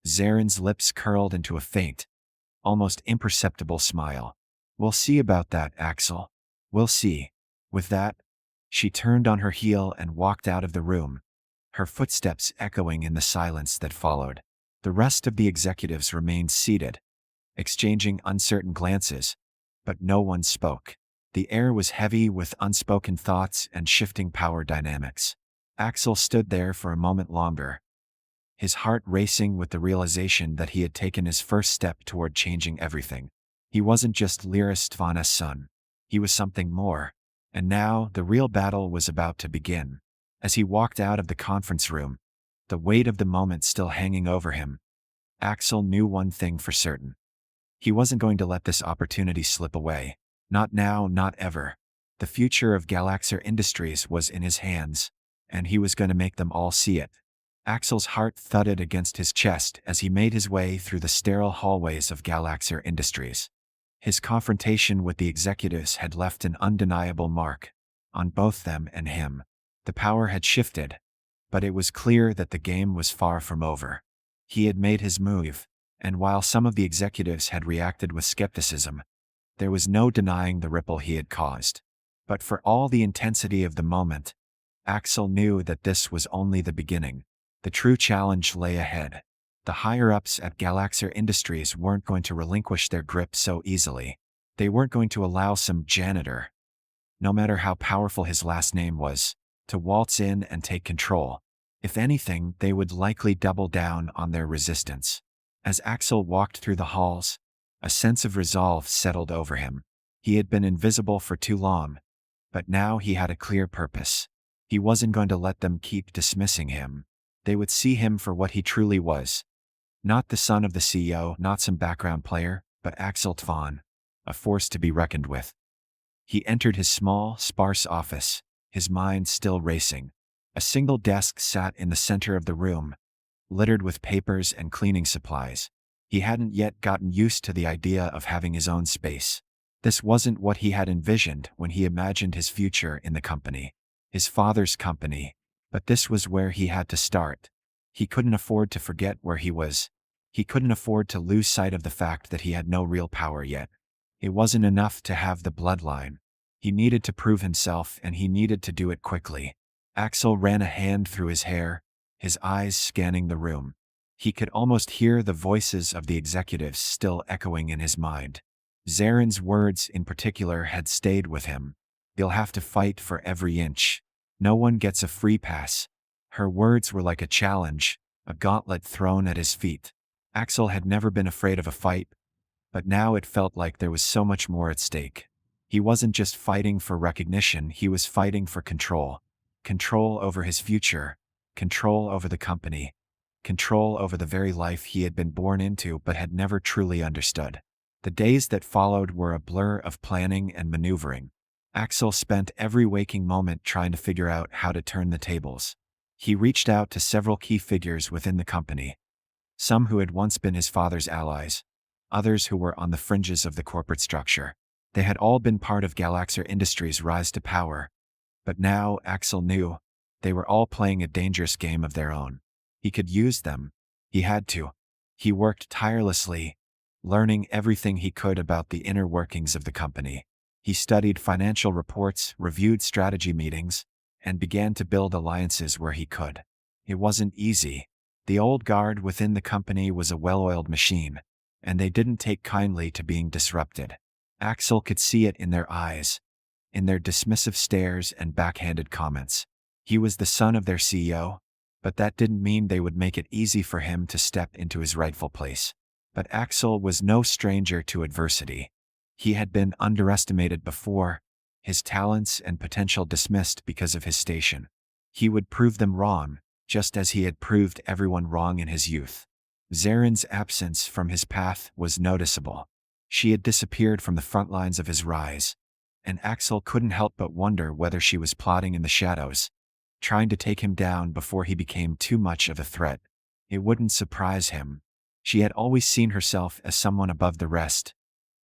Speaker 1: Zarin's lips curled into a faint, almost imperceptible smile. We'll see about that, Axel. We'll see. With that, she turned on her heel and walked out of the room, her footsteps echoing in the silence that followed. The rest of the executives remained seated, exchanging uncertain glances, but no one spoke. The air was heavy with unspoken thoughts and shifting power dynamics. Axel stood there for a moment longer, his heart racing with the realization that he had taken his first step toward changing everything. He wasn't just Lyra Stvana's son. He was something more. And now, the real battle was about to begin. As he walked out of the conference room, the weight of the moment still hanging over him, Axel knew one thing for certain. He wasn't going to let this opportunity slip away. Not now, not ever. The future of Galaxer Industries was in his hands, and he was going to make them all see it. Axel's heart thudded against his chest as he made his way through the sterile hallways of Galaxer Industries. His confrontation with the executives had left an undeniable mark on both them and him. The power had shifted, but it was clear that the game was far from over. He had made his move, and while some of the executives had reacted with skepticism, there was no denying the ripple he had caused. But for all the intensity of the moment, Axel knew that this was only the beginning. The true challenge lay ahead. The higher-ups at Galaxer Industries weren't going to relinquish their grip so easily. They weren't going to allow some janitor, no matter how powerful his last name was, to waltz in and take control. If anything, they would likely double down on their resistance. As Axel walked through the halls, a sense of resolve settled over him. He had been invisible for too long, but now he had a clear purpose. He wasn't going to let them keep dismissing him. They would see him for what he truly was. Not the son of the CEO, not some background player, but Axel Tvahn, a force to be reckoned with. He entered his small, sparse office, his mind still racing. A single desk sat in the center of the room, littered with papers and cleaning supplies. He hadn't yet gotten used to the idea of having his own space. This wasn't what he had envisioned when he imagined his future in the company. His father's company. But this was where he had to start. He couldn't afford to forget where he was. He couldn't afford to lose sight of the fact that he had no real power yet. It wasn't enough to have the bloodline. He needed to prove himself, and he needed to do it quickly. Axel ran a hand through his hair, his eyes scanning the room. He could almost hear the voices of the executives still echoing in his mind. Zaren's words in particular had stayed with him. You'll have to fight for every inch. No one gets a free pass. Her words were like a challenge, a gauntlet thrown at his feet. Axel had never been afraid of a fight, but now it felt like there was so much more at stake. He wasn't just fighting for recognition, he was fighting for control. Control over his future, control over the company, control over the very life he had been born into but had never truly understood. The days that followed were a blur of planning and maneuvering. Axel spent every waking moment trying to figure out how to turn the tables. He reached out to several key figures within the company, some who had once been his father's allies, others who were on the fringes of the corporate structure. They had all been part of Galaxer Industries' rise to power, but now Axel knew they were all playing a dangerous game of their own. He could use them. He had to. He worked tirelessly, learning everything he could about the inner workings of the company. He studied financial reports, reviewed strategy meetings, and began to build alliances where he could. It wasn't easy. The old guard within the company was a well-oiled machine, and they didn't take kindly to being disrupted. Axel could see it in their eyes, in their dismissive stares and backhanded comments. He was the son of their CEO, but that didn't mean they would make it easy for him to step into his rightful place. But Axel was no stranger to adversity. He had been underestimated before, his talents and potential dismissed because of his station. He would prove them wrong, just as he had proved everyone wrong in his youth. Zaren's absence from his path was noticeable. She had disappeared from the front lines of his rise, and Axel couldn't help but wonder whether she was plotting in the shadows, trying to take him down before he became too much of a threat. It wouldn't surprise him. She had always seen herself as someone above the rest,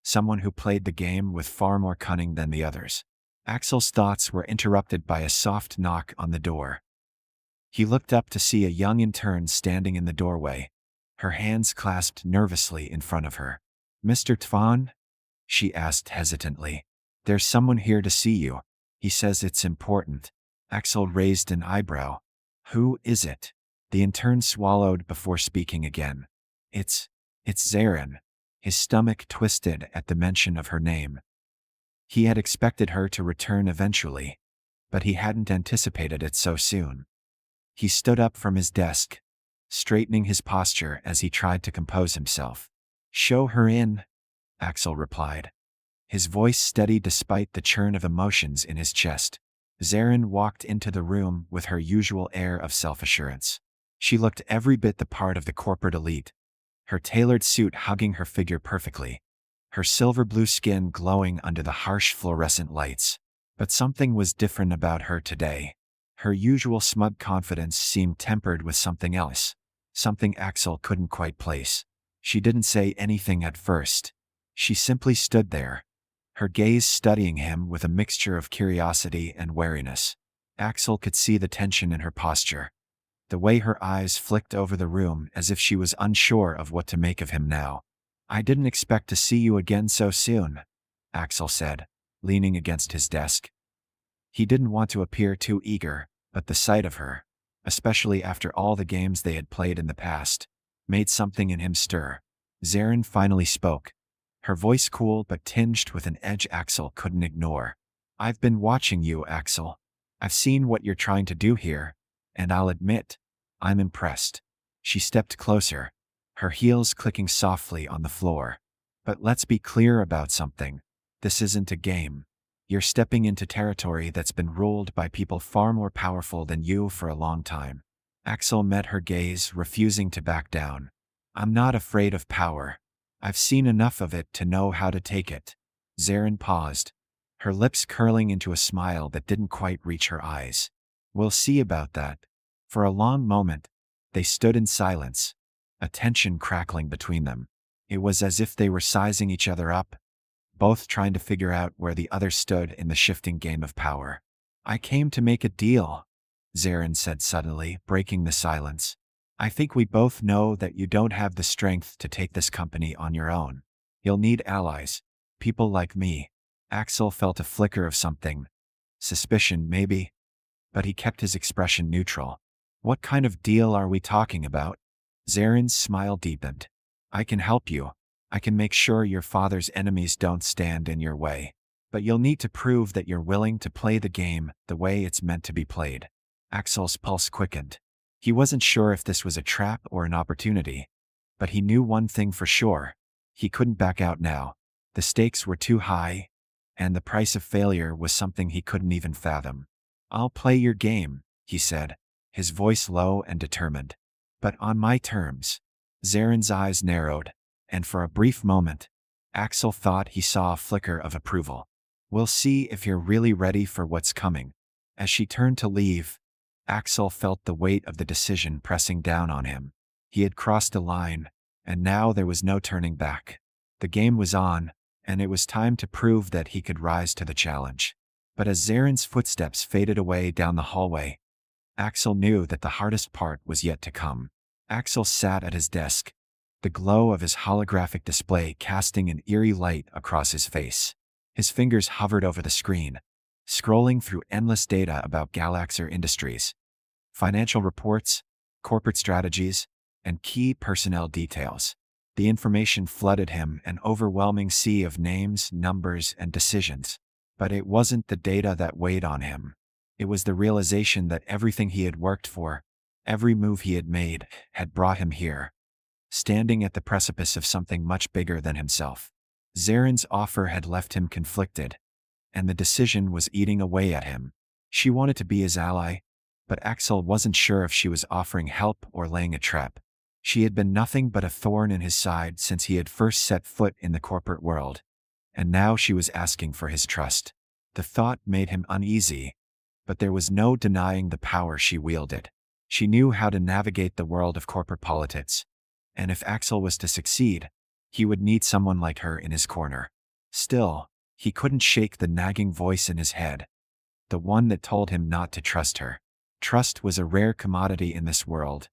Speaker 1: someone who played the game with far more cunning than the others. Axel's thoughts were interrupted by a soft knock on the door. He looked up to see a young intern standing in the doorway, her hands clasped nervously in front of her. "Mr. Tvahn?" she asked hesitantly. "There's someone here to see you. He says it's important." Axel raised an eyebrow. "Who is it?" The intern swallowed before speaking again. It's Zaren." His stomach twisted at the mention of her name. He had expected her to return eventually, but he hadn't anticipated it so soon. He stood up from his desk, straightening his posture as he tried to compose himself. "Show her in," Axel replied, his voice steady despite the churn of emotions in his chest. Zarin walked into the room with her usual air of self-assurance. She looked every bit the part of the corporate elite, her tailored suit hugging her figure perfectly, her silver blue skin glowing under the harsh fluorescent lights. But something was different about her today. Her usual smug confidence seemed tempered with something else, something Axel couldn't quite place. She didn't say anything at first. She simply stood there, her gaze studying him with a mixture of curiosity and wariness. Axel could see the tension in her posture, the way her eyes flicked over the room as if she was unsure of what to make of him now. "I didn't expect to see you again so soon," Axel said, leaning against his desk. He didn't want to appear too eager, but the sight of her, especially after all the games they had played in the past, made something in him stir. Zarin finally spoke, her voice cool but tinged with an edge Axel couldn't ignore. "I've been watching you, Axel. I've seen what you're trying to do here, and I'll admit, I'm impressed." She stepped closer, her heels clicking softly on the floor. "But let's be clear about something. This isn't a game. You're stepping into territory that's been ruled by people far more powerful than you for a long time." Axel met her gaze, refusing to back down. "I'm not afraid of power. I've seen enough of it to know how to take it." Zarin paused, her lips curling into a smile that didn't quite reach her eyes. "We'll see about that." For a long moment, they stood in silence, a tension crackling between them. It was as if they were sizing each other up, both trying to figure out where the other stood in the shifting game of power. "I came to make a deal," Zarin said suddenly, breaking the silence. "I think we both know that you don't have the strength to take this company on your own. You'll need allies, people like me." Axel felt a flicker of something. Suspicion, maybe. But he kept his expression neutral. "What kind of deal are we talking about?" Zarin's smile deepened. "I can help you. I can make sure your father's enemies don't stand in your way. But you'll need to prove that you're willing to play the game the way it's meant to be played." Axel's pulse quickened. He wasn't sure if this was a trap or an opportunity, but he knew one thing for sure. He couldn't back out now. The stakes were too high, and the price of failure was something he couldn't even fathom. "I'll play your game," he said, his voice low and determined. "But on my terms." Zarin's eyes narrowed, and for a brief moment, Axel thought he saw a flicker of approval. "We'll see if you're really ready for what's coming." As she turned to leave, Axel felt the weight of the decision pressing down on him. He had crossed a line, and now there was no turning back. The game was on, and it was time to prove that he could rise to the challenge. But as Zarin's footsteps faded away down the hallway, Axel knew that the hardest part was yet to come. Axel sat at his desk, the glow of his holographic display casting an eerie light across his face. His fingers hovered over the screen, scrolling through endless data about Galaxer Industries, financial reports, corporate strategies, and key personnel details. The information flooded him, an overwhelming sea of names, numbers, and decisions. But it wasn't the data that weighed on him. It was the realization that everything he had worked for, every move he had made, had brought him here, standing at the precipice of something much bigger than himself. Zarin's offer had left him conflicted, and the decision was eating away at him. She wanted to be his ally, but Axel wasn't sure if she was offering help or laying a trap. She had been nothing but a thorn in his side since he had first set foot in the corporate world, and now she was asking for his trust. The thought made him uneasy, but there was no denying the power she wielded. She knew how to navigate the world of corporate politics, and if Axel was to succeed, he would need someone like her in his corner. Still, he couldn't shake the nagging voice in his head, the one that told him not to trust her. Trust was a rare commodity in this world,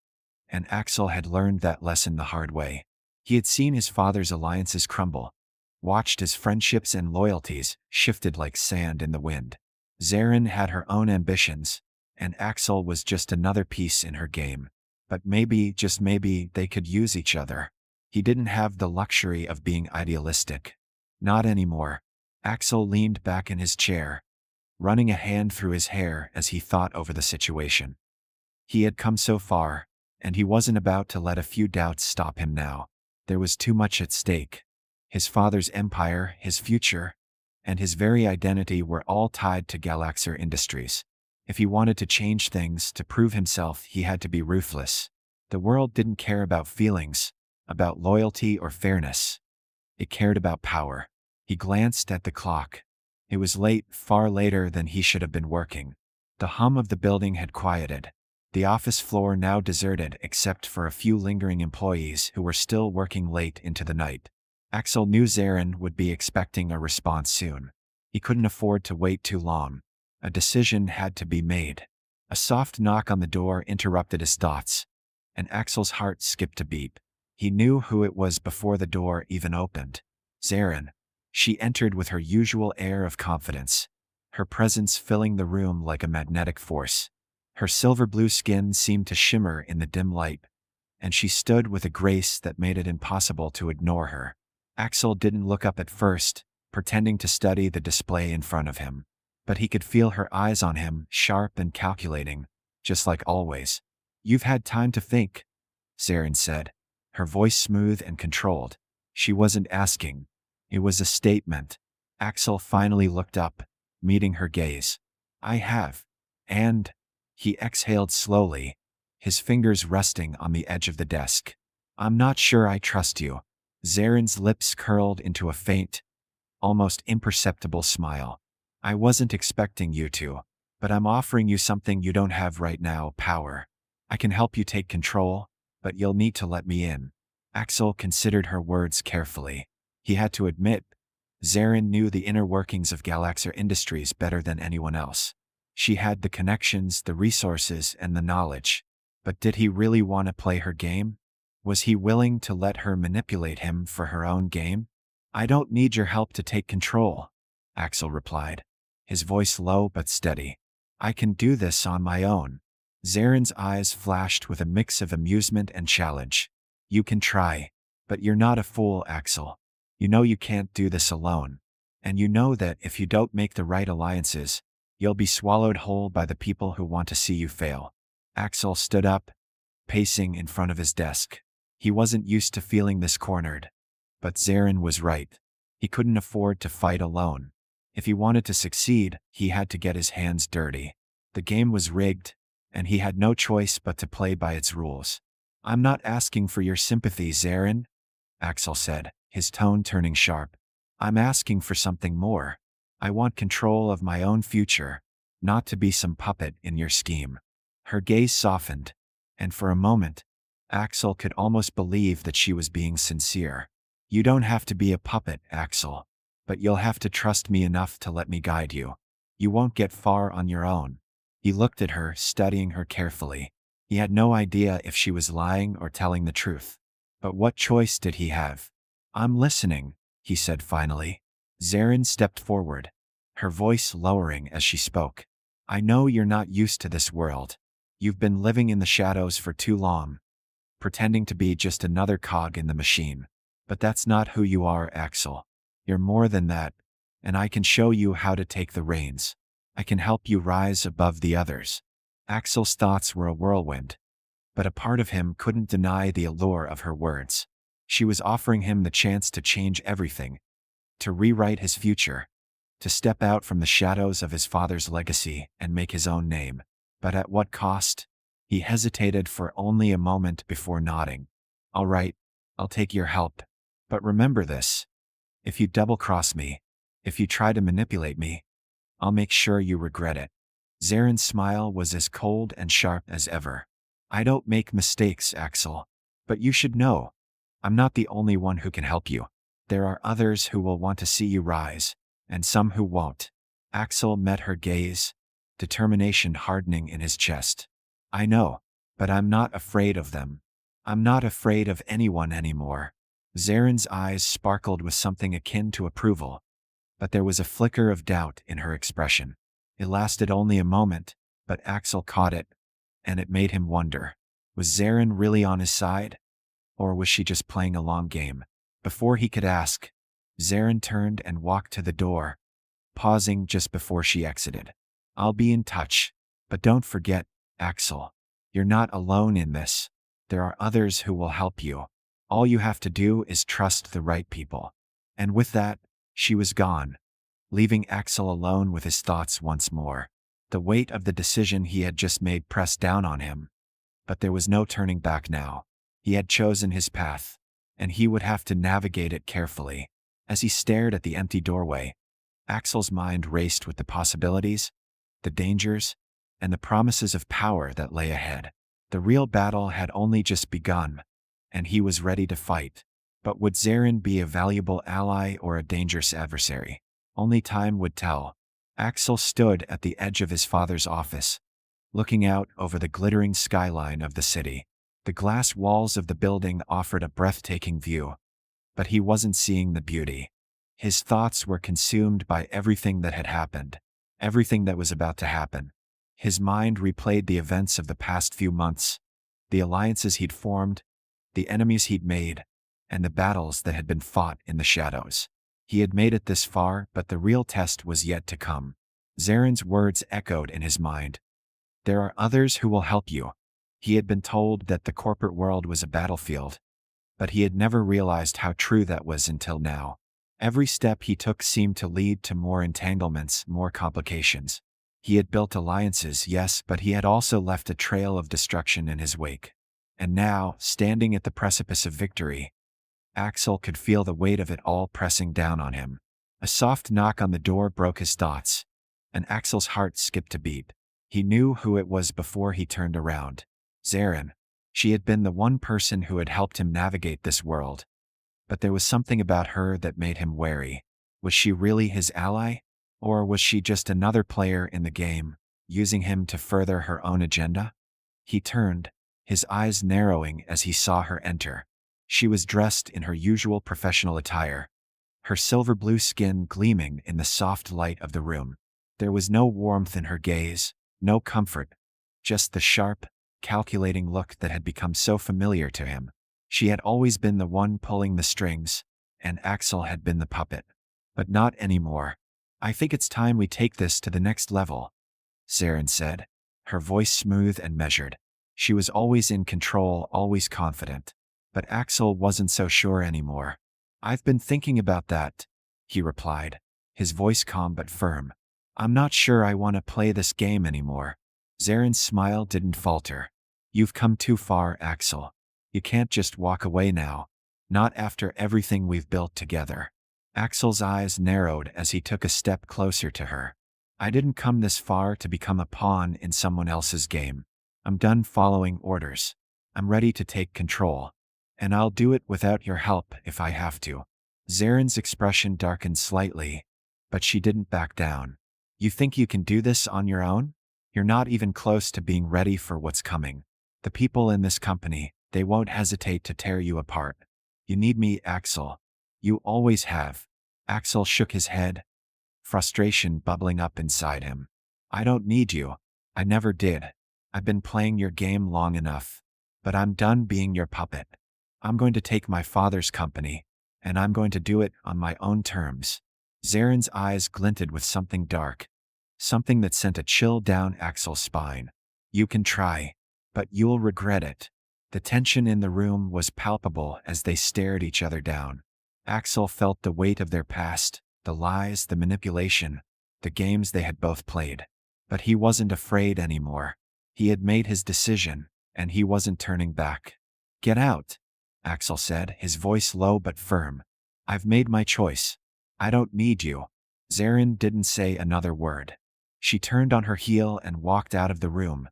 Speaker 1: and Axel had learned that lesson the hard way. He had seen his father's alliances crumble, watched as friendships and loyalties shifted like sand in the wind. Zarin had her own ambitions, and Axel was just another piece in her game. But maybe, just maybe, they could use each other. He didn't have the luxury of being idealistic. Not anymore. Axel leaned back in his chair, running a hand through his hair as he thought over the situation. He had come so far, and he wasn't about to let a few doubts stop him now. There was too much at stake. His father's empire, his future, and his very identity were all tied to Galaxer Industries. If he wanted to change things, to prove himself, he had to be ruthless. The world didn't care about feelings, about loyalty or fairness. It cared about power. He glanced at the clock. It was late, far later than he should have been working. The hum of the building had quieted. The office floor now deserted except for a few lingering employees who were still working late into the night. Axel knew Zarin would be expecting a response soon. He couldn't afford to wait too long. A decision had to be made. A soft knock on the door interrupted his thoughts, and Axel's heart skipped a beat. He knew who it was before the door even opened. Zarin. She entered with her usual air of confidence, her presence filling the room like a magnetic force. Her silver-blue skin seemed to shimmer in the dim light, and she stood with a grace that made it impossible to ignore her. Axel didn't look up at first, pretending to study the display in front of him. But he could feel her eyes on him, sharp and calculating, just like always. "You've had time to think," Zarin said, her voice smooth and controlled. She wasn't asking. It was a statement. Axel finally looked up, meeting her gaze. "I have." And he exhaled slowly, his fingers resting on the edge of the desk. "I'm not sure I trust you." Zarin's lips curled into a faint, almost imperceptible smile. "I wasn't expecting you to, but I'm offering you something you don't have right now, power. I can help you take control, but you'll need to let me in." Axel considered her words carefully. He had to admit, Zarin knew the inner workings of Galaxer Industries better than anyone else. She had the connections, the resources, and the knowledge. But did he really want to play her game? Was he willing to let her manipulate him for her own game? "I don't need your help to take control," Axel replied, his voice low but steady. "I can do this on my own." Zarin's eyes flashed with a mix of amusement and challenge. "You can try, but you're not a fool, Axel. You know you can't do this alone. And you know that if you don't make the right alliances, you'll be swallowed whole by the people who want to see you fail." Axel stood up, pacing in front of his desk. He wasn't used to feeling this cornered. But Zarin was right. He couldn't afford to fight alone. If he wanted to succeed, he had to get his hands dirty. The game was rigged, and he had no choice but to play by its rules. "I'm not asking for your sympathy, Zarin," Axel said, his tone turning sharp. "I'm asking for something more. I want control of my own future, not to be some puppet in your scheme." Her gaze softened, and for a moment, Axel could almost believe that she was being sincere. "You don't have to be a puppet, Axel, but you'll have to trust me enough to let me guide you. You won't get far on your own." He looked at her, studying her carefully. He had no idea if she was lying or telling the truth. But what choice did he have? "I'm listening," he said finally. Zarin stepped forward, her voice lowering as she spoke. "I know you're not used to this world. You've been living in the shadows for too long, pretending to be just another cog in the machine. But that's not who you are, Axel. You're more than that, and I can show you how to take the reins. I can help you rise above the others." Axel's thoughts were a whirlwind, but a part of him couldn't deny the allure of her words. She was offering him the chance to change everything, to rewrite his future, to step out from the shadows of his father's legacy and make his own name. But at what cost? He hesitated for only a moment before nodding. "All right, I'll take your help. But remember this. If you double-cross me, if you try to manipulate me, I'll make sure you regret it." Zarin's smile was as cold and sharp as ever. "I don't make mistakes, Axel. But you should know, I'm not the only one who can help you. There are others who will want to see you rise, and some who won't." Axel met her gaze, determination hardening in his chest. "I know, but I'm not afraid of them. I'm not afraid of anyone anymore." Zarin's eyes sparkled with something akin to approval, but there was a flicker of doubt in her expression. It lasted only a moment, but Axel caught it, and it made him wonder. Was Zarin really on his side? Or was she just playing a long game? Before he could ask, Zarin turned and walked to the door, pausing just before she exited. I'll be in touch. But don't forget, Axel. You're not alone in this. There are others who will help you. All you have to do is trust the right people. And with that, she was gone, leaving Axel alone with his thoughts once more. The weight of the decision he had just made pressed down on him. But there was no turning back now. He had chosen his path, and he would have to navigate it carefully. As he stared at the empty doorway, Axel's mind raced with the possibilities, the dangers, and the promises of power that lay ahead. The real battle had only just begun, and he was ready to fight. But would Zarin be a valuable ally or a dangerous adversary? Only time would tell. Axel stood at the edge of his father's office, looking out over the glittering skyline of the city. The glass walls of the building offered a breathtaking view, but he wasn't seeing the beauty. His thoughts were consumed by everything that had happened, everything that was about to happen. His mind replayed the events of the past few months, the alliances he'd formed, the enemies he'd made, and the battles that had been fought in the shadows. He had made it this far, but the real test was yet to come. Zarin's words echoed in his mind. There are others who will help you. He had been told that the corporate world was a battlefield, but he had never realized how true that was until now. Every step he took seemed to lead to more entanglements, more complications. He had built alliances, yes, but he had also left a trail of destruction in his wake. And now, standing at the precipice of victory, Axel could feel the weight of it all pressing down on him. A soft knock on the door broke his thoughts, and Axel's heart skipped a beat. He knew who it was before he turned around. Zarin. She had been the one person who had helped him navigate this world. But there was something about her that made him wary. Was she really his ally? Or was she just another player in the game, using him to further her own agenda? He turned, his eyes narrowing as he saw her enter. She was dressed in her usual professional attire, her silver blue skin gleaming in the soft light of the room. There was no warmth in her gaze, no comfort, just the sharp, calculating look that had become so familiar to him. She had always been the one pulling the strings, and Axel had been the puppet. But not anymore. I think it's time we take this to the next level, Zarin said, her voice smooth and measured. She was always in control, always confident. But Axel wasn't so sure anymore. I've been thinking about that, he replied, his voice calm but firm. I'm not sure I want to play this game anymore. Zarin's smile didn't falter. You've come too far, Axel. You can't just walk away now. Not after everything we've built together. Axel's eyes narrowed as he took a step closer to her. I didn't come this far to become a pawn in someone else's game. I'm done following orders. I'm ready to take control. And I'll do it without your help if I have to. Zarin's expression darkened slightly, but she didn't back down. You think you can do this on your own? You're not even close to being ready for what's coming. The people in this company, they won't hesitate to tear you apart. You need me, Axel. You always have. Axel shook his head, frustration bubbling up inside him. I don't need you. I never did. I've been playing your game long enough. But I'm done being your puppet. I'm going to take my father's company, and I'm going to do it on my own terms. Zarin's eyes glinted with something dark, something that sent a chill down Axel's spine. You can try, but you'll regret it. The tension in the room was palpable as they stared each other down. Axel felt the weight of their past, the lies, the manipulation, the games they had both played. But he wasn't afraid anymore. He had made his decision, and he wasn't turning back. Get out, Axel said, his voice low but firm. I've made my choice. I don't need you. Zarin didn't say another word. She turned on her heel and walked out of the room,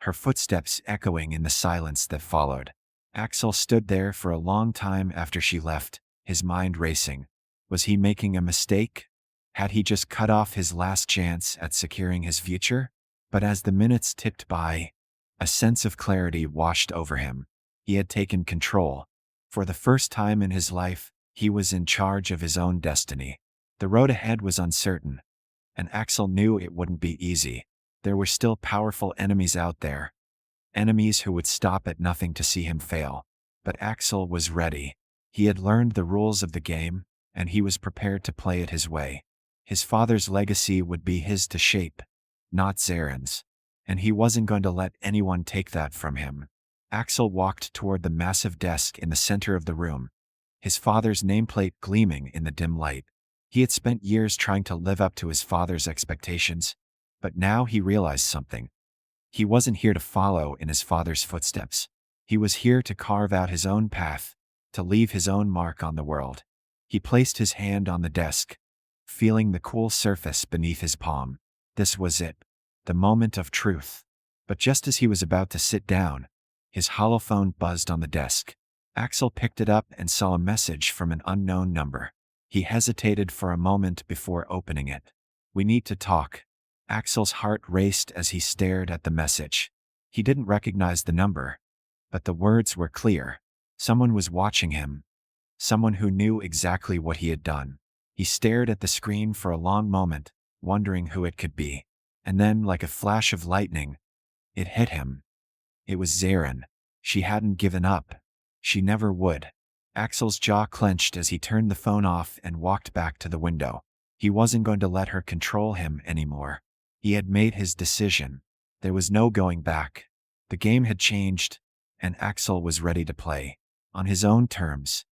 Speaker 1: her footsteps echoing in the silence that followed. Axel stood there for a long time after she left, his mind racing. Was he making a mistake? Had he just cut off his last chance at securing his future? But as the minutes ticked by, a sense of clarity washed over him. He had taken control. For the first time in his life, he was in charge of his own destiny. The road ahead was uncertain, and Axel knew it wouldn't be easy. There were still powerful enemies out there, enemies who would stop at nothing to see him fail. But Axel was ready. He had learned the rules of the game, and he was prepared to play it his way. His father's legacy would be his to shape, not Zaren's, and he wasn't going to let anyone take that from him. Axel walked toward the massive desk in the center of the room, his father's nameplate gleaming in the dim light. He had spent years trying to live up to his father's expectations, but now he realized something. He wasn't here to follow in his father's footsteps. He was here to carve out his own path, to leave his own mark on the world. He placed his hand on the desk, feeling the cool surface beneath his palm. This was it, the moment of truth. But just as he was about to sit down, his holophone buzzed on the desk. Axel picked it up and saw a message from an unknown number. He hesitated for a moment before opening it. "We need to talk." Axel's heart raced as he stared at the message. He didn't recognize the number, but the words were clear. Someone was watching him. Someone who knew exactly what he had done. He stared at the screen for a long moment, wondering who it could be. And then, like a flash of lightning, it hit him. It was Zaren. She hadn't given up. She never would. Axel's jaw clenched as he turned the phone off and walked back to the window. He wasn't going to let her control him anymore. He had made his decision. There was no going back. The game had changed, and Axel was ready to play. On his own terms.